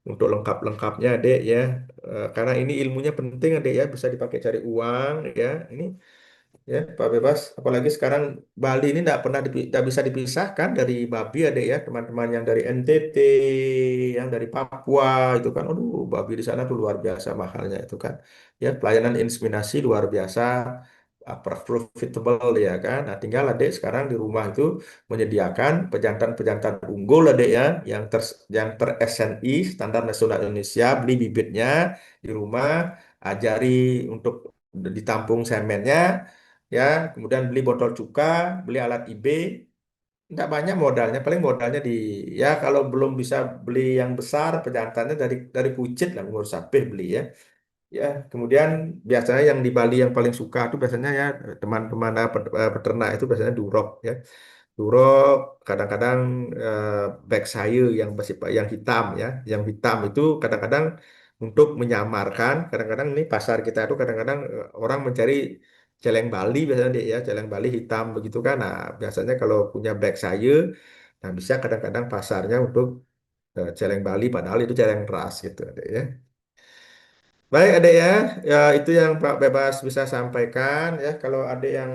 untuk lengkap-lengkapnya Dek ya, karena ini ilmunya penting ya Dek ya, bisa dipakai cari uang ya. Ini ya Pak Bebas, apalagi sekarang Bali ini tidak bisa dipisahkan dari babi ya Dek ya, teman-teman yang dari NTT, yang dari Papua itu kan, aduh babi di sana tuh luar biasa mahalnya itu kan. Ya pelayanan inseminasi luar biasa, profitable ya kan. Nah, tinggal adek sekarang di rumah itu menyediakan pejantan-pejantan unggul adek ya yang ter SNI Standar Nasional Indonesia, beli bibitnya di rumah, ajari untuk ditampung semennya ya, kemudian beli botol cuka, beli alat IB, nggak banyak modalnya, paling modalnya di ya kalau belum bisa beli yang besar pejantannya dari Pucit lah ngurus sapeh beli ya. Ya, kemudian biasanya yang di Bali yang paling suka itu biasanya ya teman-teman peternak itu biasanya durok ya. Durok kadang-kadang back sayur yang bersifat yang hitam ya. Yang hitam itu kadang-kadang untuk menyamarkan, kadang-kadang ini pasar kita itu kadang-kadang orang mencari celeng Bali biasanya dia ya, celeng Bali hitam begitu kan. Nah, biasanya kalau punya black sayur, nah bisa kadang-kadang pasarnya untuk celeng Bali padahal itu celeng ras gitu ya. Baik, Adek ya. Ya, itu yang Pak Bebas bisa sampaikan ya. Kalau ada yang